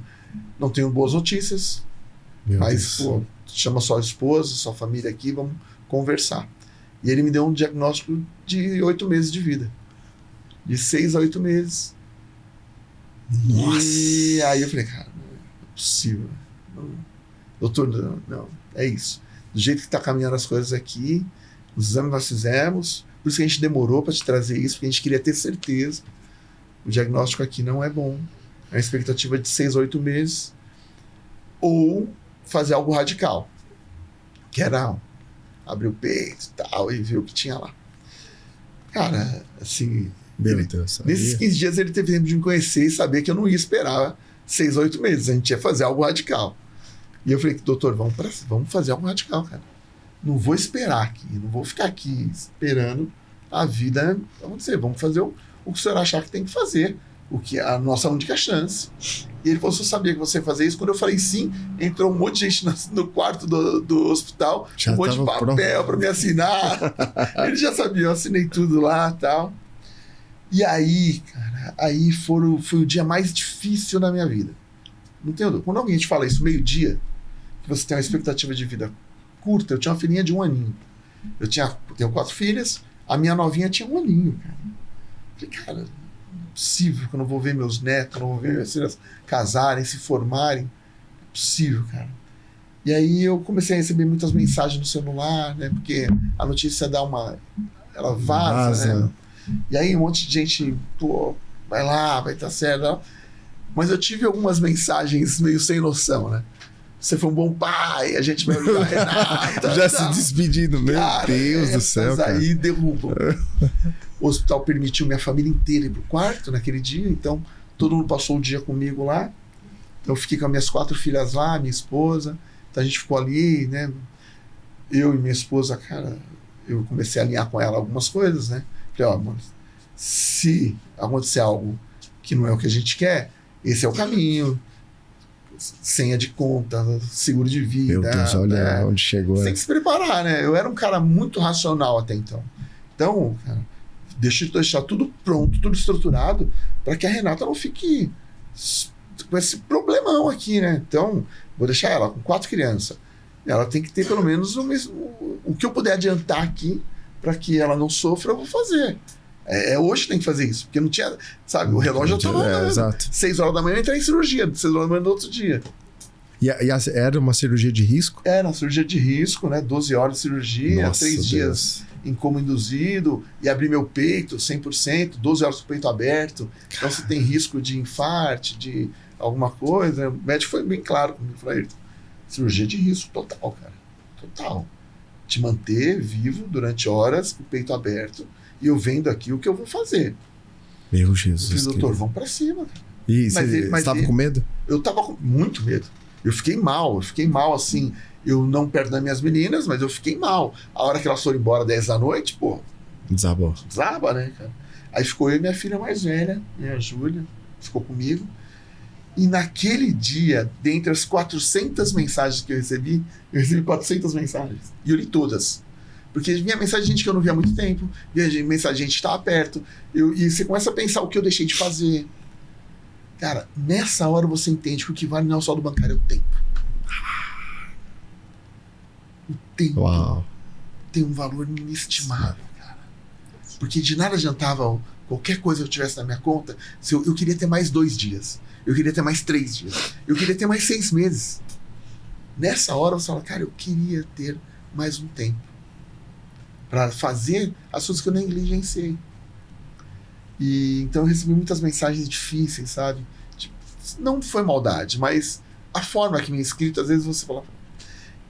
não tenho boas notícias, mas pô, chama sua esposa, sua família aqui, vamos conversar. E ele me deu um diagnóstico de 8 meses de vida. De 6 a 8 meses. Nossa! E aí eu falei, cara, não é possível. Não, doutor, não, é isso. Do jeito que está caminhando as coisas aqui, os exames nós fizemos, por isso que a gente demorou para te trazer isso, porque a gente queria ter certeza. O diagnóstico aqui não é bom. É uma expectativa de 6 a 8 meses. Ou fazer algo radical, que era abrir o peito e tal, e ver o que tinha lá. Cara, assim, nesses 15 dias ele teve tempo de me conhecer e saber que eu não ia esperar 6 a 8 meses, a gente ia fazer algo radical. E eu falei, doutor, vamos fazer algo radical, cara. Não vou esperar aqui, não vou ficar aqui esperando a vida acontecer. Vamos fazer o que o senhor achar que tem que fazer, o que é a nossa única chance. E ele falou, você sabia que você ia fazer isso? Quando eu falei sim, entrou um monte de gente no quarto do hospital, já um monte de papel para me assinar. Ele já sabia, eu assinei tudo lá e tal. E aí, cara, foi o dia mais difícil da minha vida. Não tenho dúvida. Quando alguém te fala isso, meio-dia, que você tem uma expectativa de vida curta, eu tinha uma filhinha de 1 aninho. Eu tenho 4 filhas, a minha novinha tinha 1 aninho, cara. Eu falei, cara, não é possível que eu não vou ver meus netos, não vou ver minhas filhas casarem, se formarem. Não é possível, cara. E aí eu comecei a receber muitas mensagens no celular, né? Porque a notícia ela vaza, né? E aí um monte de gente, pô, vai lá, vai estar certo. Mas eu tive algumas mensagens meio sem noção, né? Você foi um bom pai, a gente vai ajudar a Renata. Já se despedindo, meu Deus do céu, cara. Aí derrubam. O hospital permitiu minha família inteira ir pro quarto naquele dia, então todo mundo passou o dia comigo lá. Então eu fiquei com as minhas 4 filhas lá, minha esposa. Então a gente ficou ali, né? Eu e minha esposa, cara, eu comecei a alinhar com ela algumas coisas, né? Falei, ó, amor, se acontecer algo que não é o que a gente quer, esse é o caminho. Senha de conta, seguro de vida. Meu Deus, olha, né? Onde chegou. Você tem que se preparar, né? Eu era um cara muito racional até então. Então, cara, deixar tudo pronto, tudo estruturado, para que a Renata não fique com esse problemão aqui, né? Então, vou deixar ela com 4 crianças. Ela tem que ter pelo menos o que eu puder adiantar aqui, para que ela não sofra, eu vou fazer. Hoje tem que fazer isso, porque não tinha, sabe, o relógio já estava 6 horas da manhã, eu entrei em cirurgia, 6 horas da manhã do outro dia. E era uma cirurgia de risco? Era uma cirurgia de risco, né? 12 horas de cirurgia, Nossa, 3 dias em coma induzido, e abrir meu peito 100%, 12 horas com o peito aberto. Então você tem risco de infarto, de alguma coisa. O médico foi bem claro comigo, falei, cirurgia de risco total, cara. Total. Te manter vivo durante horas com o peito aberto, e eu vendo aqui o que eu vou fazer. Meu Jesus. Eu falei, doutor, vamos pra cima. Cara. E você estava com medo? Eu tava com muito medo. Eu fiquei mal assim. Eu não perto das minhas meninas, mas eu fiquei mal. A hora que elas foram embora 10 da noite, pô. Desaba, né, cara? Aí ficou eu e minha filha mais velha, né, a Júlia, ficou comigo. E naquele dia, dentre as 400 mensagens que eu recebi 400 mensagens. E eu li todas. Porque vinha mensagem de gente que eu não via há muito tempo, vinha mensagem de gente que estava perto. E você começa a pensar o que eu deixei de fazer. Cara, nessa hora você entende que o que vale não é o saldo bancário, é o tempo. O tempo tem um valor inestimável, cara. Porque de nada adiantava qualquer coisa que eu tivesse na minha conta se eu queria ter mais 2 dias. Eu queria ter mais 3 dias. Eu queria ter mais 6 meses. Nessa hora você fala, cara, eu queria ter mais um tempo para fazer as coisas que eu negligenciei. E então eu recebi muitas mensagens difíceis, sabe? Tipo, não foi maldade, mas a forma que me é escrita, às vezes você fala.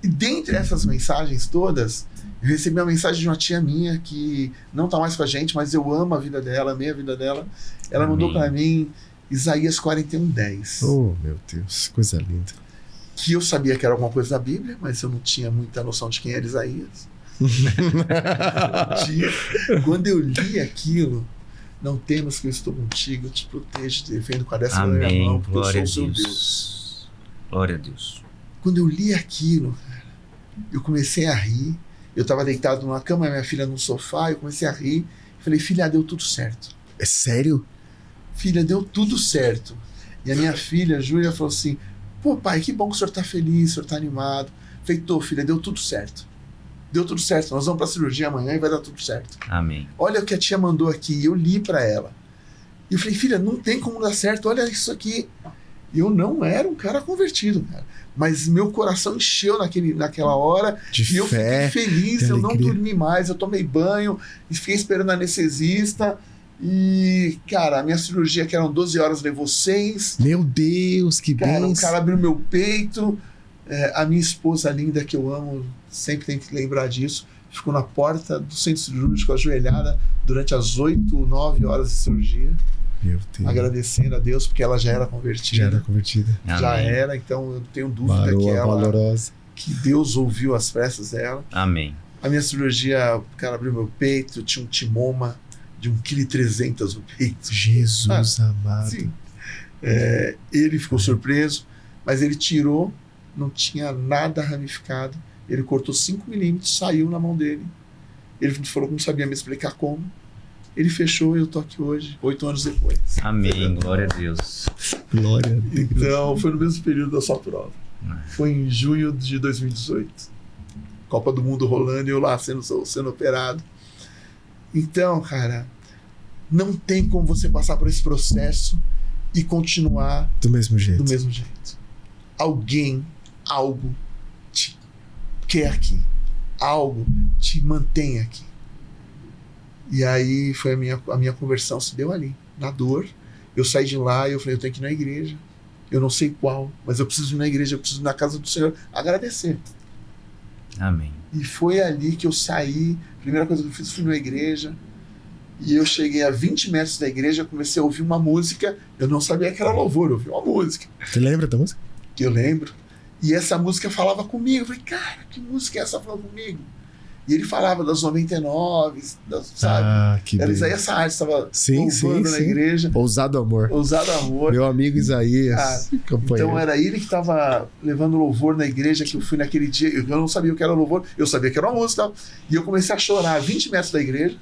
E dentre essas mensagens todas, eu recebi uma mensagem de uma tia minha que não tá mais com a gente, mas eu amo a vida dela, amei a vida dela. Ela mandou para mim Isaías 41:10. Oh, meu Deus, coisa linda. Que eu sabia que era alguma coisa da Bíblia, mas eu não tinha muita noção de quem era Isaías. Quando eu li aquilo, não temas que eu estou contigo, eu te protejo, te defendo com a destra da minha mão, porque Glória eu sou o seu a Deus. Glória a Deus. Quando eu li aquilo, cara, eu comecei a rir. Eu estava deitado numa cama, minha filha no sofá, eu comecei a rir. Falei, filha, deu tudo certo. É sério? Filha, deu tudo certo. E a minha filha, Júlia, falou assim, pô, pai, que bom que o senhor tá feliz, o senhor tá animado. Falei, tô, filha, deu tudo certo. Deu tudo certo, nós vamos pra cirurgia amanhã e vai dar tudo certo. Amém. Olha o que a tia mandou aqui, eu li pra ela. E eu falei, filha, não tem como dar certo, olha isso aqui. Eu não era um cara convertido, cara. Mas meu coração encheu naquela hora. De e eu fé, fiquei feliz, eu não alegria. dormi mais, eu tomei banho, e fiquei esperando a anestesista. E, cara, a minha cirurgia, que eram 12 horas, levou 6. Meu Deus, que Cara, bem. o cara abriu meu peito. A minha esposa linda, que eu amo, sempre tem que lembrar disso, ficou na porta do centro cirúrgico, ajoelhada, durante as 8, 9 horas de cirurgia. Meu Deus. Agradecendo a Deus, porque ela já era convertida. Já era convertida. Já Amém. era, então eu não tenho dúvida Valorosa. que Deus ouviu as preces dela. Amém. A minha cirurgia, o cara abriu meu peito, tinha um timoma de 1,3 kg no peito. Jesus amado. Sim. Ele ficou surpreso, mas ele tirou, não tinha nada ramificado. Ele cortou 5 milímetros, saiu na mão dele. Ele falou que não sabia me explicar como. Ele fechou e eu tô aqui hoje, 8 anos depois. Amém. Glória a Deus. Glória a Deus. Então, foi no mesmo período da sua prova. Foi em junho de 2018. Copa do Mundo rolando e eu lá sendo operado. Então, cara, não tem como você passar por esse processo e continuar Do mesmo jeito. do mesmo jeito. Alguém, algo te quer aqui. Algo te mantém aqui. E aí foi a minha conversão se deu ali, na dor. Eu saí de lá e eu falei, eu tenho que ir na igreja. Eu não sei qual, mas eu preciso ir na igreja, eu preciso ir na casa do Senhor agradecer. Amém. E foi ali que eu saí. A primeira coisa que eu fiz foi na igreja. E eu cheguei a 20 metros da igreja, comecei a ouvir uma música. Eu não sabia que era louvor, eu ouvi uma música. Você lembra da música? Que eu lembro. E essa música falava comigo. Eu falei, cara, que música é essa falando comigo? E ele falava das 99, sabe? Ah, que Era bem. Isaías Saad, estava Sim, louvando na igreja. Ousado amor. Ousado amor. Meu amigo Isaías, companheiro. Então era ele que estava levando louvor na igreja, que eu fui naquele dia. Eu não sabia o que era louvor, eu sabia que era uma música. E eu comecei a chorar a 20 metros da igreja,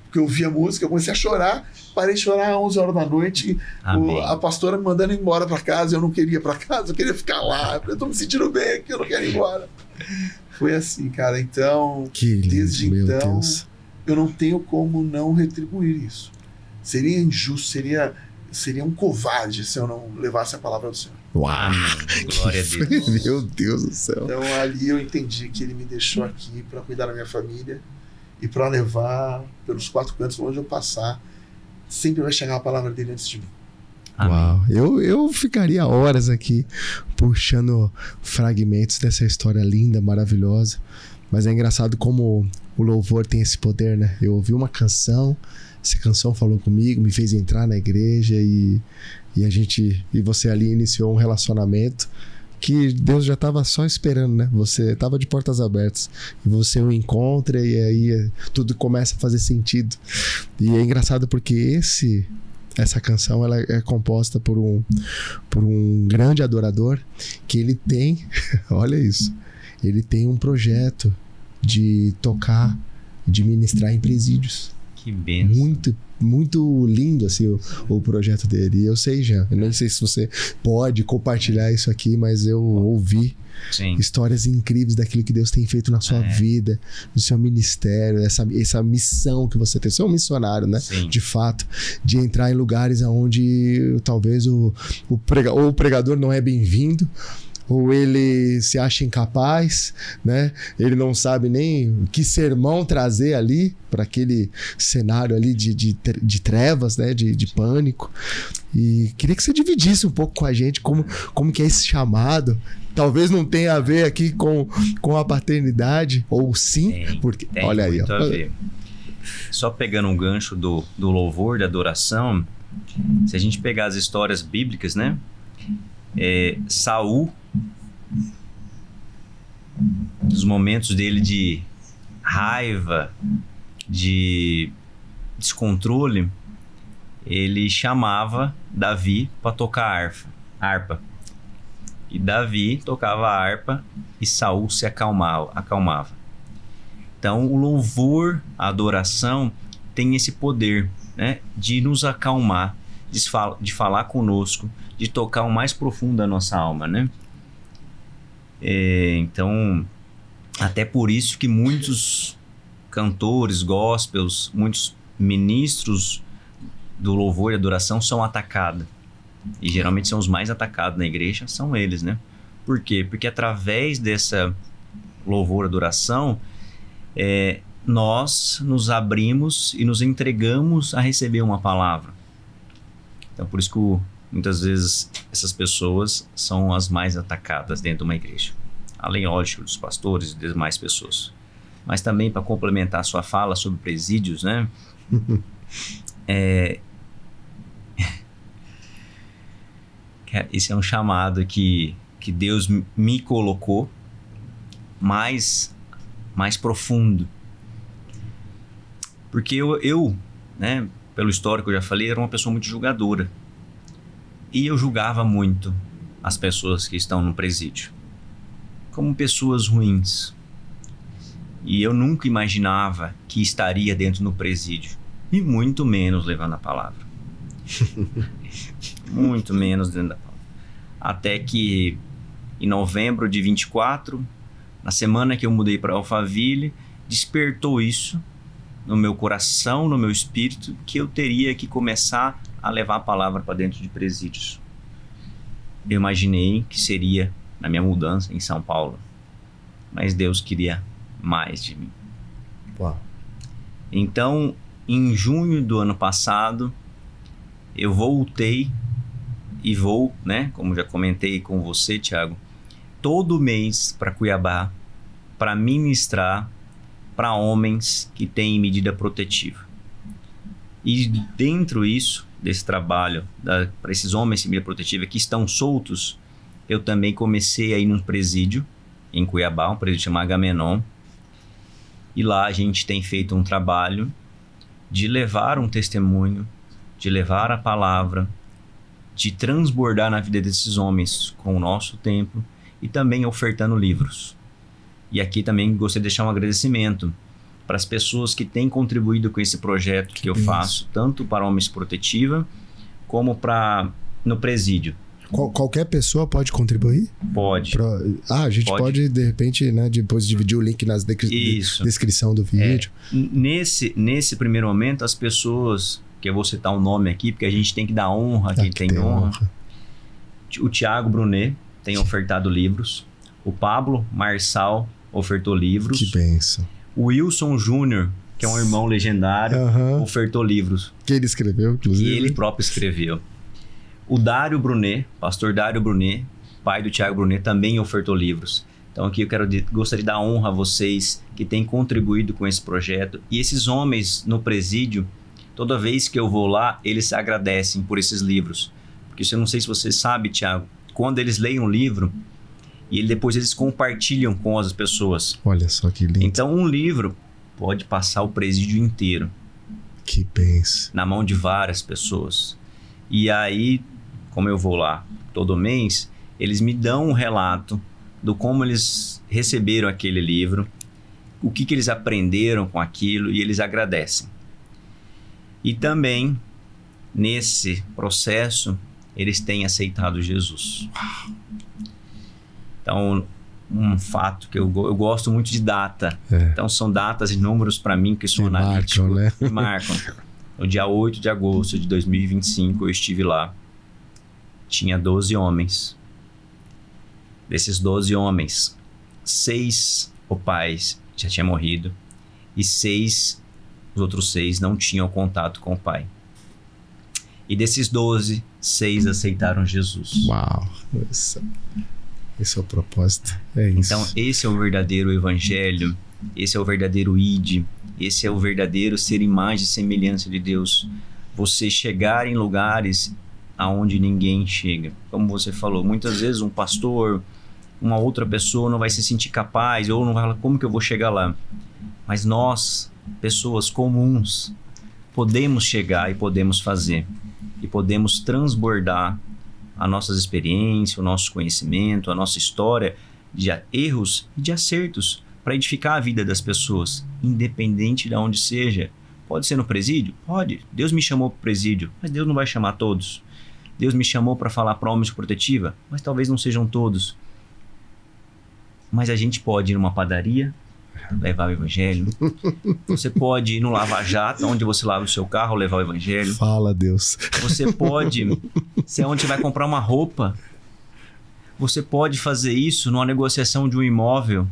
porque eu ouvi a música, eu comecei a chorar. Parei de chorar às 11 horas da noite. Amém. A pastora me mandando embora para casa, eu não queria ir para casa, eu queria ficar lá. Eu tô me sentindo bem aqui, eu não quero ir embora. Foi assim, cara. Então, Que lindo, desde meu então, Deus. eu não tenho como não retribuir isso. Seria injusto, seria um covarde se eu não levasse a palavra do Senhor. Uau! Amém. Glória a Deus. Meu Deus do céu. Então ali eu entendi que ele me deixou aqui para cuidar da minha família e para levar pelos 4 cantos onde eu passar. Sempre vai chegar a palavra dele antes de mim. Amém. Uau, eu ficaria horas aqui puxando fragmentos dessa história linda, maravilhosa. Mas é engraçado como o louvor tem esse poder, né? Eu ouvi uma canção, essa canção falou comigo, me fez entrar na igreja e você ali iniciou um relacionamento que Deus já estava só esperando, né? Você estava de portas abertas e você o encontra e aí tudo começa a fazer sentido. E é engraçado porque Essa canção ela é composta por um grande adorador que ele tem, olha isso, ele tem um projeto de tocar, de ministrar em presídios. Que benção. Muito lindo assim o projeto dele. E eu sei, Jean, eu nem sei se você pode compartilhar isso aqui, mas eu ouvi histórias incríveis daquilo que Deus tem feito na sua vida, no seu ministério, essa missão que você tem. Você é um missionário, né? Sim. De fato, de entrar em lugares onde talvez ou o pregador não é bem-vindo, ou ele se acha incapaz, né? Ele não sabe nem que sermão trazer ali para aquele cenário ali de trevas, né? De pânico. E queria que você dividisse um pouco com a gente como que é esse chamado. Talvez não tenha a ver aqui com a paternidade, ou sim, porque tem olha aí, muito a ver. Só pegando um gancho do louvor, da adoração, se a gente pegar as histórias bíblicas, né? Saul, nos momentos dele de raiva, de descontrole, ele chamava Davi para tocar harpa. E Davi tocava a harpa e Saul se acalmava. Então, o louvor, a adoração, tem esse poder, né, de nos acalmar, de falar conosco, de tocar o mais profundo da nossa alma, né? Então, até por isso que muitos cantores gospels, muitos ministros do louvor e adoração são atacados. E geralmente são os mais atacados na igreja, são eles, né? Por quê? Porque através dessa louvor e adoração, nós nos abrimos e nos entregamos a receber uma palavra. Então, por isso que muitas vezes essas pessoas são as mais atacadas dentro de uma igreja. Além, lógico, dos pastores e demais pessoas. Mas também, para complementar a sua fala sobre presídios, né? Esse é um chamado que Deus me colocou mais profundo. Porque eu, né, pelo histórico que eu já falei, era uma pessoa muito julgadora. E eu julgava muito as pessoas que estão no presídio como pessoas ruins. E eu nunca imaginava que estaria dentro do presídio. E muito menos levando a palavra. Muito menos dentro da palavra. Até que em novembro de 24, na semana que eu mudei para Alphaville, despertou isso no meu coração, no meu espírito, que eu teria que começar a levar a palavra para dentro de presídios. Eu imaginei que seria na minha mudança em São Paulo, mas Deus queria mais de mim. Uau. Então, em junho do ano passado, eu voltei e vou, né, como já comentei com você, Thiago, todo mês para Cuiabá para ministrar para homens que têm medida protetiva. E dentro desse trabalho, para esses homens sem medida protetiva que estão soltos, eu também comecei a ir num presídio em Cuiabá, um presídio chamado Agamenon. E lá a gente tem feito um trabalho de levar um testemunho, de levar a palavra, de transbordar na vida desses homens com o nosso tempo e também ofertando livros. E aqui também gostaria de deixar um agradecimento para as pessoas que têm contribuído com esse projeto que eu faço, tanto para Homens Protetiva como no presídio. Qualquer pessoa pode contribuir? Pode. A gente pode, de repente, né, depois dividir o link na descrição do vídeo. Nesse primeiro momento, as pessoas, que eu vou citar um nome aqui, porque a gente tem que dar honra a quem tem honra. O Thiago Brunet tem ofertado livros. O Pablo Marçal ofertou livros. Que bênção. O Wilson Júnior, que é um irmão legendário, ofertou livros. Que ele escreveu, inclusive. Que ele próprio escreveu. O Dário Brunet, pastor Dário Brunet, pai do Thiago Brunet, também ofertou livros. Então aqui eu gostaria de dar honra a vocês que têm contribuído com esse projeto. E esses homens no presídio, toda vez que eu vou lá, eles agradecem por esses livros. Porque eu não sei se você sabe, Thiago, quando eles leem um livro, e depois eles compartilham com as pessoas. Olha só que lindo. Então um livro pode passar o presídio inteiro. Que bênção. Na mão de várias pessoas. E aí, como eu vou lá todo mês, eles me dão um relato do como eles receberam aquele livro, o que eles aprenderam com aquilo, e eles agradecem. E também, nesse processo, eles têm aceitado Jesus. Então, um fato que eu gosto muito de data. Então, são datas e números para mim que são analíticos. Marcam, né? Que marcam. No dia 8 de agosto de 2025, eu estive lá. Tinha 12 homens. Desses 12 homens, 6 o pai já tinha morrido e os outros 6 não tinham contato com o pai. E desses 12, 6 aceitaram Jesus. Uau! Esse é o propósito. É isso. Então, esse é o verdadeiro evangelho, esse é o verdadeiro id, esse é o verdadeiro ser imagem e semelhança de Deus. Você chegar em lugares aonde ninguém chega. Como você falou, muitas vezes um pastor, uma outra pessoa não vai se sentir capaz, ou não vai falar, como que eu vou chegar lá? Mas nós, pessoas comuns, podemos chegar e podemos fazer. E podemos transbordar as nossas experiências, o nosso conhecimento, a nossa história de erros e de acertos para edificar a vida das pessoas, independente de onde seja. Pode ser no presídio? Pode. Deus me chamou para o presídio, mas Deus não vai chamar todos. Deus me chamou para falar promessa protetiva, mas talvez não sejam todos. Mas a gente pode ir numa padaria, levar o evangelho. Você pode ir no lava-jato, onde você lava o seu carro, levar o evangelho. Fala, Deus. Você pode, se é onde você vai comprar uma roupa, você pode fazer isso numa negociação de um imóvel.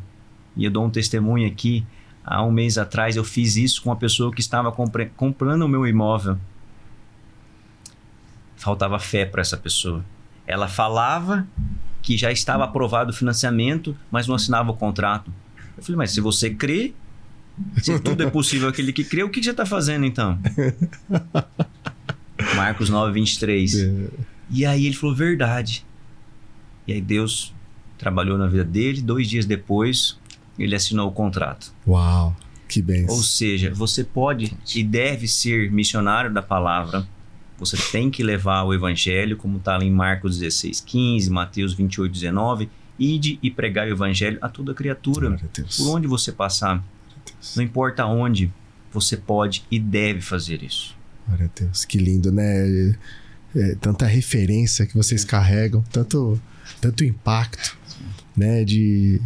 E eu dou um testemunho aqui. Há um mês atrás eu fiz isso com uma pessoa que estava comprando o meu imóvel. Faltava fé para essa pessoa. Ela falava que já estava aprovado o financiamento, mas não assinava o contrato. Eu falei, mas se você crê, se tudo é possível aquele que crê, o que você está fazendo então? Marcos 9, 23. E aí ele falou, verdade. E aí Deus trabalhou na vida dele, 2 dias depois ele assinou o contrato. Uau, que bênção. Ou seja, você pode e deve ser missionário da palavra. Você tem que levar o evangelho, como está em Marcos 16, 15, Mateus 28, 19. Ide e pregar o evangelho a toda criatura. Por onde você passar, não importa onde, você pode e deve fazer isso. Glória a Deus, que lindo, né? Tanta referência que vocês carregam, tanto impacto, né? De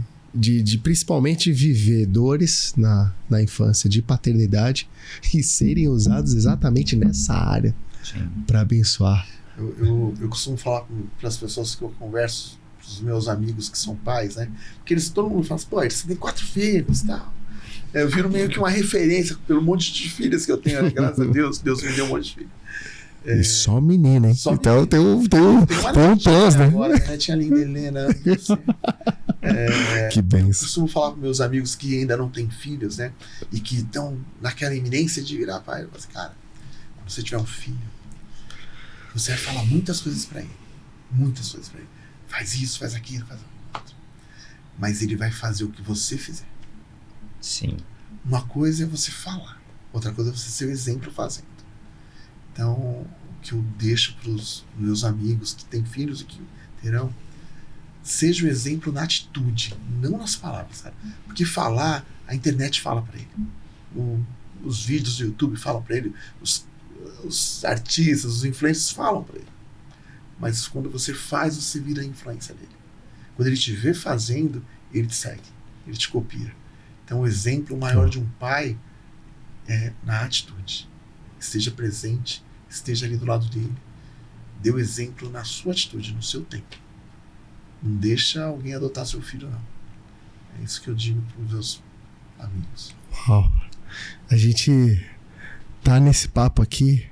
principalmente viver dores na infância de paternidade e serem usados exatamente nessa área para abençoar. Eu costumo falar para as pessoas que eu converso, os meus amigos que são pais, né? Porque todo mundo fala assim, pô, você tem 4 filhos e tal. Eu viro meio que uma referência pelo monte de filhas que eu tenho, né? Graças a Deus, Deus me deu um monte de filhos. E só menina, hein? Só então menina. tem um plus, né? Agora, minha netinha linda, Helena. Que Eu benção. costumo falar com meus amigos que ainda não têm filhos, né? E que estão naquela iminência de virar pai. Eu falo assim, cara, quando você tiver um filho, você vai falar muitas coisas pra ele. Muitas coisas pra ele. Faz isso, faz aquilo, faz aquilo. Mas ele vai fazer o que você fizer. Sim. Uma coisa é você falar, outra coisa é você ser o exemplo fazendo. Então, o que eu deixo para os meus amigos que têm filhos e que terão, seja o exemplo na atitude, não nas palavras, sabe? Porque falar, a internet fala para ele. Os vídeos do YouTube falam para ele, os artistas, os influencers falam para ele. Mas quando você faz, você vira a influência dele. Quando ele te vê fazendo, ele te segue, ele te copia. Então o exemplo maior de um pai é na atitude. Esteja presente, esteja ali do lado dele. Dê o exemplo na sua atitude, no seu tempo. Não deixa alguém adotar seu filho, não. É isso que eu digo para os meus amigos. Uau. A gente tá nesse papo aqui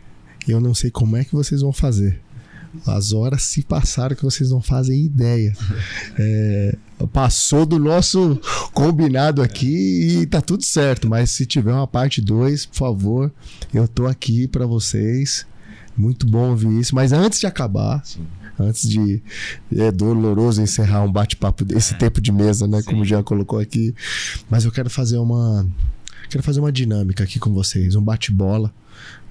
e eu não sei como é que vocês vão fazer. As horas se passaram que vocês não fazem ideia. Passou do nosso combinado aqui e tá tudo certo. Mas se tiver uma parte 2, por favor, eu tô aqui para vocês. Muito bom ouvir isso. Mas antes de acabar, antes de... É doloroso encerrar um bate-papo desse tempo de mesa, né? Sim. Como já colocou aqui. Mas eu quero fazer uma... Quero fazer uma dinâmica aqui com vocês, um bate-bola.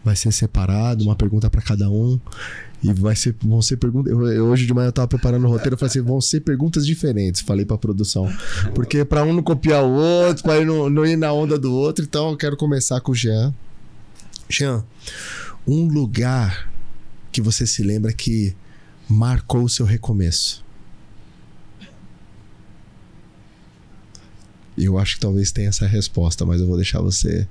Vai ser separado, uma pergunta para cada um. E vão ser perguntas. Hoje de manhã eu tava preparando o roteiro, eu falei assim: vão ser perguntas diferentes. Falei pra produção. Porque pra um não copiar o outro, pra não ir na onda do outro. Então eu quero começar com o Jean. Jean, um lugar que você se lembra que marcou o seu recomeço? Eu acho que talvez tenha essa resposta, mas eu vou deixar você.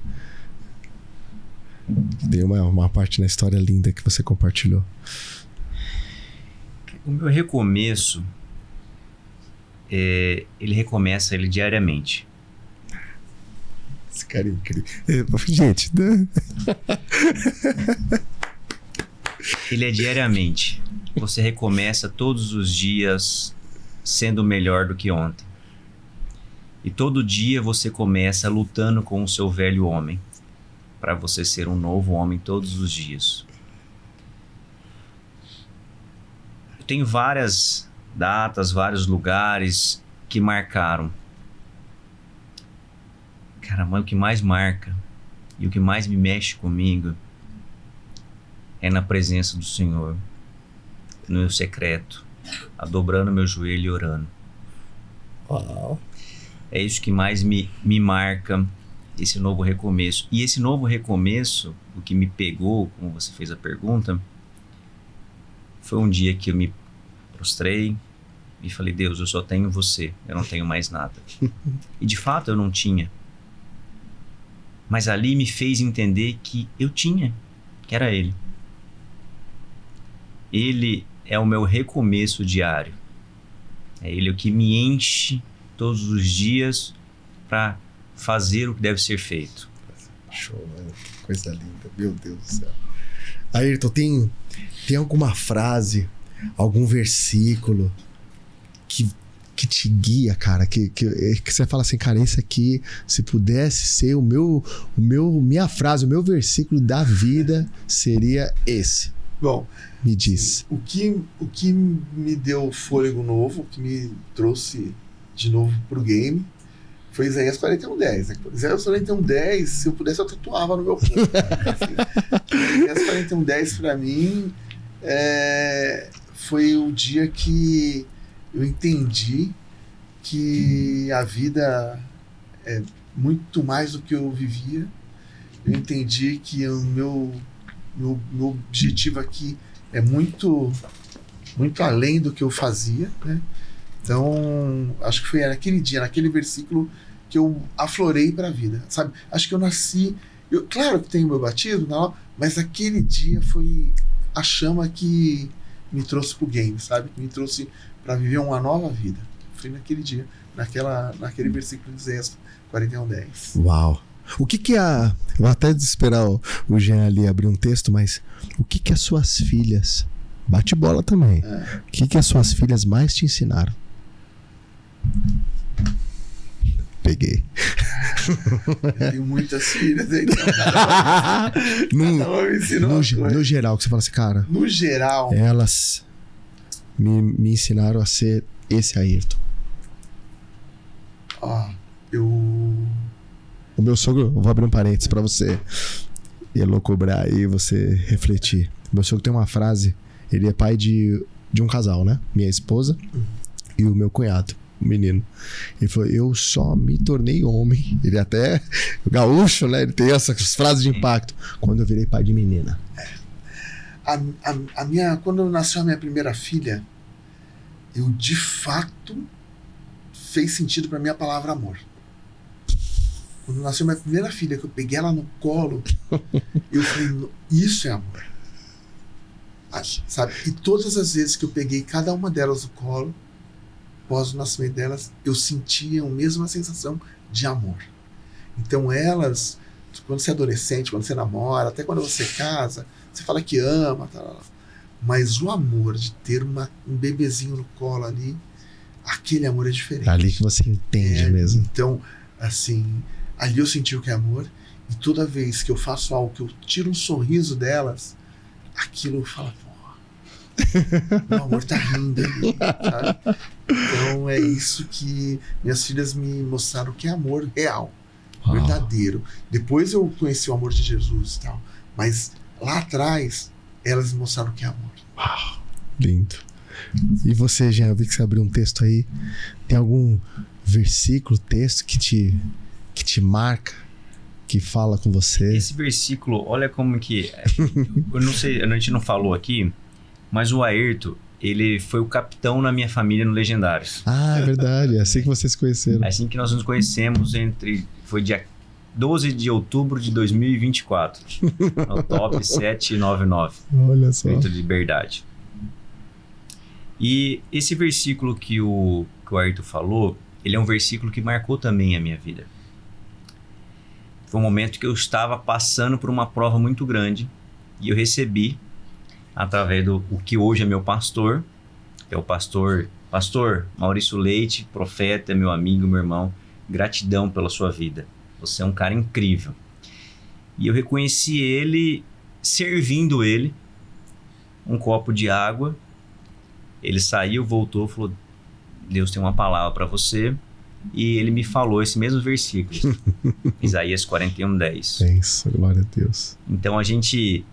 Tem uma parte na história linda que você compartilhou. O meu recomeço, ele recomeça diariamente. Esse cara é incrível. Gente, ele é diariamente. Você recomeça todos os dias sendo melhor do que ontem. E todo dia você começa lutando com o seu velho homem, para você ser um novo homem todos os dias. Eu tenho várias datas, vários lugares que marcaram. Cara, mas o que mais marca e o que mais me mexe comigo é na presença do Senhor, no meu secreto, dobrando meu joelho e orando. Uau. É isso que mais me marca, esse novo recomeço. E esse novo recomeço, o que me pegou, como você fez a pergunta, foi um dia que eu me prostrei e falei: Deus, eu só tenho você, eu não tenho mais nada. E de fato eu não tinha. Mas ali me fez entender que eu tinha, que era Ele. Ele é o meu recomeço diário. É Ele o que me enche todos os dias para fazer o que deve ser feito. Show, mano. Coisa linda. Meu Deus do céu. Ayrton, tem alguma frase, algum versículo que te guia, cara? Que você fala assim, cara, esse aqui, se pudesse ser minha frase, o meu versículo da vida, seria esse. Bom, me diz. O que me deu fôlego novo, o que me trouxe de novo pro game, foi Isaías 41:10. Né? Isaías 41:10, se eu pudesse, eu tatuava no meu corpo. Isaías 41:10 pra mim foi o dia que eu entendi que a vida é muito mais do que eu vivia. Eu entendi que o meu objetivo aqui é muito além do que eu fazia, né? Então, acho que foi naquele dia, naquele versículo, que eu aflorei para a vida, sabe? Acho que eu nasci... claro que tenho meu batismo, mas aquele dia foi a chama que me trouxe pro game, sabe? Me trouxe para viver uma nova vida. Foi naquele dia, naquele versículo de Isaías 41:10. Uau! O que a... Vou até esperar o Jean ali abrir um texto, mas o que as suas filhas... Bate bola também. O que as suas filhas mais te ensinaram? Peguei. Eu tenho muitas filhas aí. No geral, que você fala assim, cara... No geral... Elas me ensinaram a ser esse Ayrton. O meu sogro... Vou abrir um parênteses pra você elocobrar e você refletir. Meu sogro tem uma frase... Ele é pai de um casal, né? Minha esposa e o meu cunhado, o menino. Ele falou: eu só me tornei homem. Ele até gaúcho, né? Ele tem essas frases de impacto. Quando eu virei pai de menina. Quando nasceu a minha primeira filha, eu de fato fez sentido para mim a palavra amor. Quando nasceu minha primeira filha, que eu peguei ela no colo, eu falei: isso é amor. Sabe? E todas as vezes que eu peguei cada uma delas no colo, após o nascimento delas, eu sentia a mesma sensação de amor. Então elas, quando você é adolescente, quando você namora, até quando você casa, você fala que ama, mas o amor de ter um bebezinho no colo ali, aquele amor é diferente. É ali que você entende mesmo. Então, assim, ali eu senti o que é amor, e toda vez que eu faço algo, que eu tiro um sorriso delas, aquilo fala, o amor tá rindo ali, sabe? Então é isso que minhas filhas me mostraram, que é amor real. verdadeiro. Depois eu conheci o amor de Jesus e tal. Mas lá atrás, elas me mostraram o que é amor. Uau, lindo. E você, Jean, eu vi que você abriu um texto aí. Tem algum versículo, texto que te marca, que fala com você? Esse versículo, olha como que... Eu não sei, a gente não falou aqui, mas o Ayrton, ele foi o capitão na minha família no Legendários. Ah, é verdade. É assim que vocês se conheceram. É assim que nós nos conhecemos foi dia 12 de outubro de 2024. No top 799. Olha só. Feito de liberdade. E esse versículo que o Ayrton falou, ele é um versículo que marcou também a minha vida. Foi um momento que eu estava passando por uma prova muito grande e eu recebi, através do o que hoje é meu pastor, que é o pastor Maurício Leite, profeta, meu amigo, meu irmão, gratidão pela sua vida. Você é um cara incrível. E eu reconheci ele, servindo ele, um copo de água. Ele saiu, voltou, falou, Deus tem uma palavra para você. E ele me falou esse mesmo versículo, Isaías 41:10. É isso, glória a Deus. Então a gente,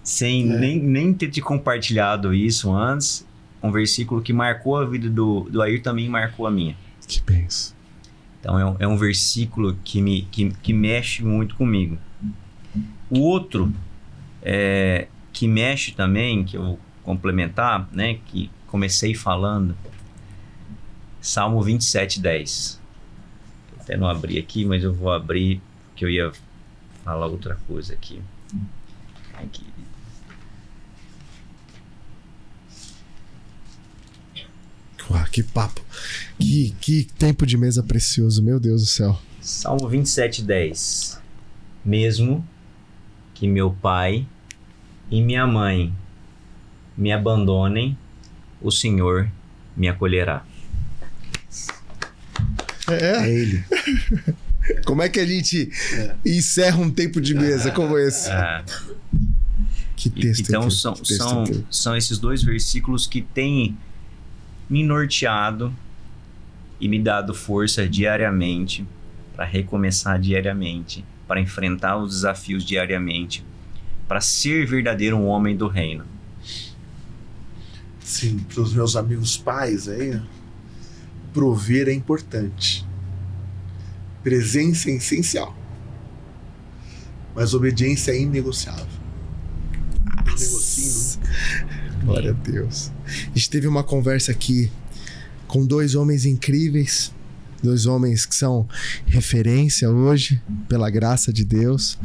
sem nem ter te compartilhado isso antes, um versículo que marcou a vida do Ayrton também marcou a minha. Que benção. Então é um versículo que mexe muito comigo. O outro que mexe também, que eu vou complementar, né, que comecei falando, Salmo 27:10. Até não abri aqui, mas eu vou abrir, porque eu ia falar outra coisa aqui. Aqui. Uau, que papo. Que tempo de mesa precioso, meu Deus do céu. Salmo 27:10. Mesmo que meu pai e minha mãe me abandonem, o Senhor me acolherá. É ele. Como é que a gente encerra um tempo de mesa como esse? Que texto. Então são esses dois versículos que têm me norteado e me dado força diariamente para recomeçar diariamente, para enfrentar os desafios diariamente, para ser verdadeiro um homem do reino. Sim, para os meus amigos pais aí, prover é importante. Presença é essencial. Mas obediência é inegociável. Não negocio nunca. Glória a Deus. A gente teve uma conversa aqui com dois homens incríveis, dois homens que são referência hoje, pela graça de Deus,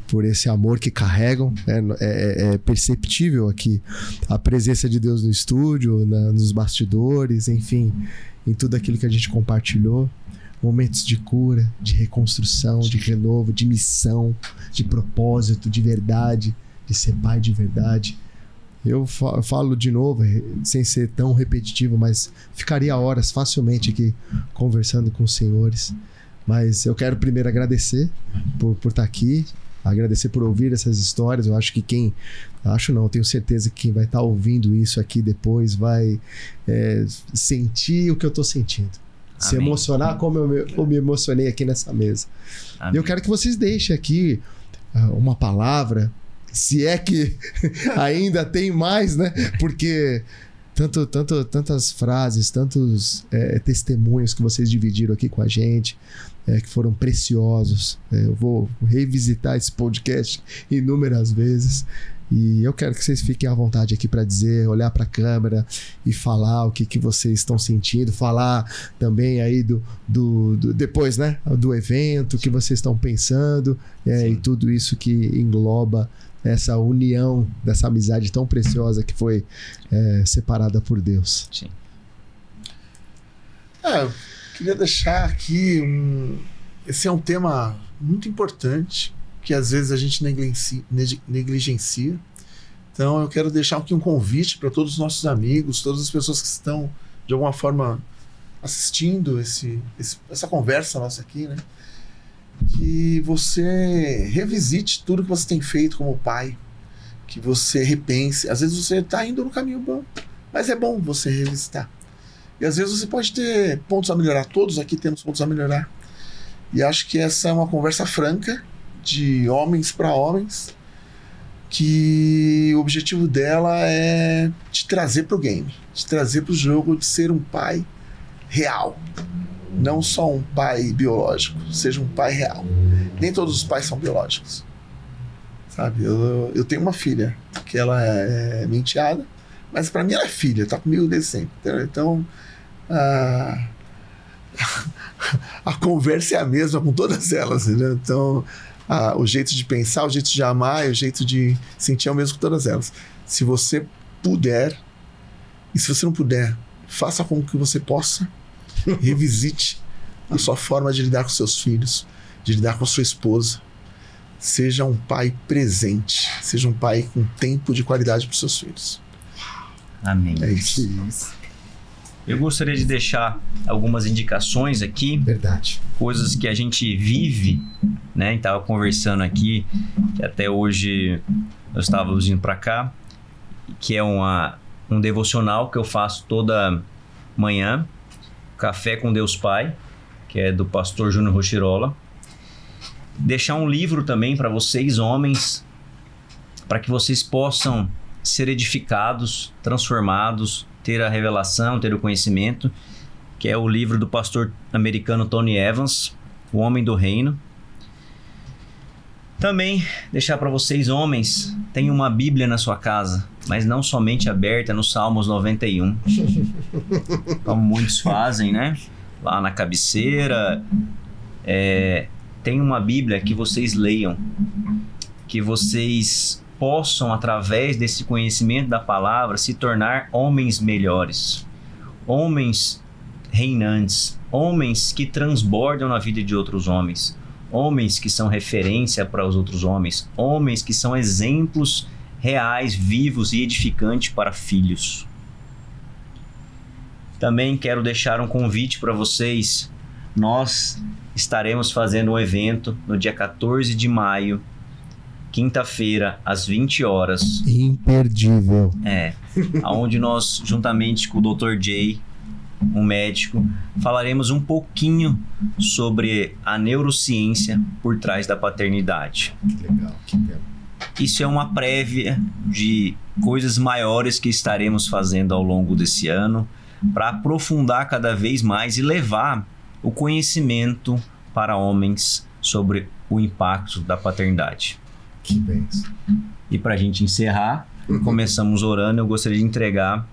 por esse amor que carregam. É perceptível aqui a presença de Deus no estúdio, nos bastidores, enfim, em tudo aquilo que a gente compartilhou. Momentos de cura, de reconstrução, de renovo, de missão, de propósito, de verdade, de ser pai de verdade. Eu falo de novo, sem ser tão repetitivo, mas ficaria horas facilmente aqui conversando com os senhores. Mas eu quero primeiro agradecer por estar aqui, agradecer por ouvir essas histórias. Eu acho que tenho certeza que quem vai estar ouvindo isso aqui depois vai sentir o que eu estou sentindo. Amém. Se emocionar como eu me emocionei aqui nessa mesa. Amém. E eu quero que vocês deixem aqui uma palavra, se é que ainda tem mais, né? Porque tantas frases, tantos testemunhos que vocês dividiram aqui com a gente, que foram preciosos. Eu vou revisitar esse podcast inúmeras vezes. E eu quero que vocês fiquem à vontade aqui para dizer, olhar para a câmera e falar o que vocês estão sentindo, falar também aí depois, né, do evento, o que vocês estão pensando, e tudo isso que engloba essa união, dessa amizade tão preciosa que foi separada por Deus. Sim. Eu queria deixar aqui esse é um tema muito importante, que às vezes a gente negligencia. Então eu quero deixar aqui um convite para todos os nossos amigos, todas as pessoas que estão de alguma forma assistindo essa conversa nossa aqui, né? Que você revisite tudo que você tem feito como pai, que você repense. Às vezes você está indo no caminho bom, mas é bom você revisitar. E às vezes você pode ter pontos a melhorar, todos aqui temos pontos a melhorar. E acho que essa é uma conversa franca, de homens para homens, que o objetivo dela é te trazer para o game, te trazer para o jogo de ser um pai real. Não só um pai biológico, seja um pai real. Nem todos os pais são biológicos. Sabe? Eu tenho uma filha, que ela é minha enteada, mas para mim ela é filha, tá comigo desde sempre. Então, a conversa é a mesma com todas elas, entendeu? Então, o jeito de pensar, o jeito de amar, o jeito de sentir é o mesmo com todas elas. Se você puder, e se você não puder, faça com que você possa, revisite a sua forma de lidar com seus filhos, de lidar com a sua esposa. Seja um pai presente, seja um pai com tempo de qualidade para os seus filhos. Amém. É isso. Eu gostaria de deixar algumas indicações aqui. Verdade. Coisas que a gente vive, né? Estava conversando aqui, que até hoje nós estávamos indo para cá, que é um devocional que eu faço toda manhã, Café com Deus Pai, que é do pastor Júnior Rochirola. Deixar um livro também para vocês, homens, para que vocês possam ser edificados, transformados, ter a revelação, ter o conhecimento, que é o livro do pastor americano Tony Evans, O Homem do Reino. Também deixar para vocês, homens, tem uma Bíblia na sua casa, mas não somente aberta no Salmos 91, como muitos fazem, né? Lá na cabeceira. Tem uma Bíblia que vocês leiam, que vocês possam, através desse conhecimento da palavra, se tornar homens melhores, homens reinantes, homens que transbordam na vida de outros homens, homens que são referência para os outros homens, homens que são exemplos reais, vivos e edificantes para filhos. Também quero deixar um convite para vocês. Nós estaremos fazendo um evento no dia 14 de maio, quinta-feira, às 20 horas. Imperdível. Onde nós, juntamente com o Dr. Jay, um médico, falaremos um pouquinho sobre a neurociência por trás da paternidade. Legal, que legal. Isso é uma prévia de coisas maiores que estaremos fazendo ao longo desse ano, para aprofundar cada vez mais e levar o conhecimento para homens sobre o impacto da paternidade. Que bênção. E para a gente encerrar, começamos orando. Eu gostaria de entregar,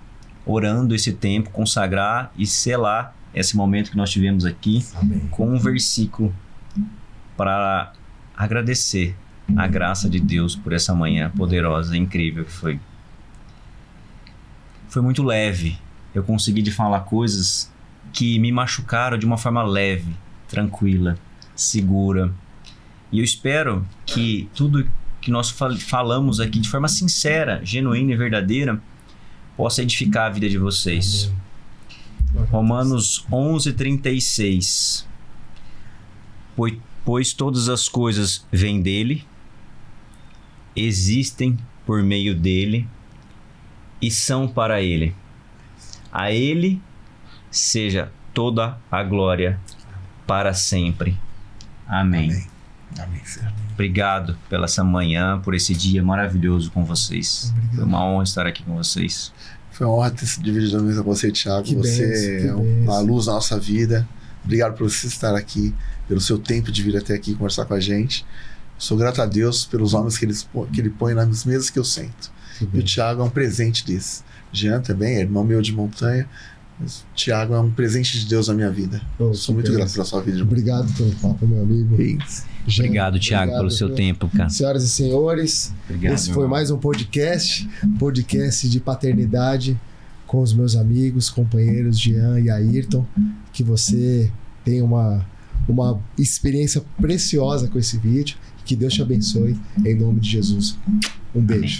orando esse tempo, consagrar e selar esse momento que nós tivemos aqui. Amém. Com um versículo para agradecer a graça de Deus por essa manhã poderosa, incrível que foi. Foi muito leve. Eu consegui de falar coisas que me machucaram de uma forma leve, tranquila, segura. E eu espero que tudo que nós falamos aqui de forma sincera, genuína e verdadeira possa edificar a vida de vocês. Romanos 11:36. Pois todas as coisas vêm dele, existem por meio dele e são para ele. A ele seja toda a glória para sempre. Amém. Amém. Amém, Senhor. Obrigado pela essa manhã, por esse dia maravilhoso com vocês. Obrigado. Foi uma honra estar aqui com vocês. Foi uma honra ter se dividido a mesa com você, Thiago. Que você bênção, é que bênção. uma luz na nossa vida. Obrigado por você estar aqui, pelo seu tempo de vir até aqui conversar com a gente. Sou grato a Deus pelos homens que ele põe nas mesas que eu sento. E o Thiago é um presente desse. Jean também é irmão meu de montanha. Mas o Thiago é um presente de Deus na minha vida. Sou muito grato pela sua vida. Obrigado pelo papo, meu amigo. Jean, Obrigado, Thiago, pelo seu tempo, cara. Senhoras e senhores, Obrigado, esse foi mais um podcast de paternidade com os meus amigos, companheiros Jean e Ayrton. Que você tenha uma experiência preciosa com esse vídeo. Que Deus te abençoe, em nome de Jesus. Um beijo.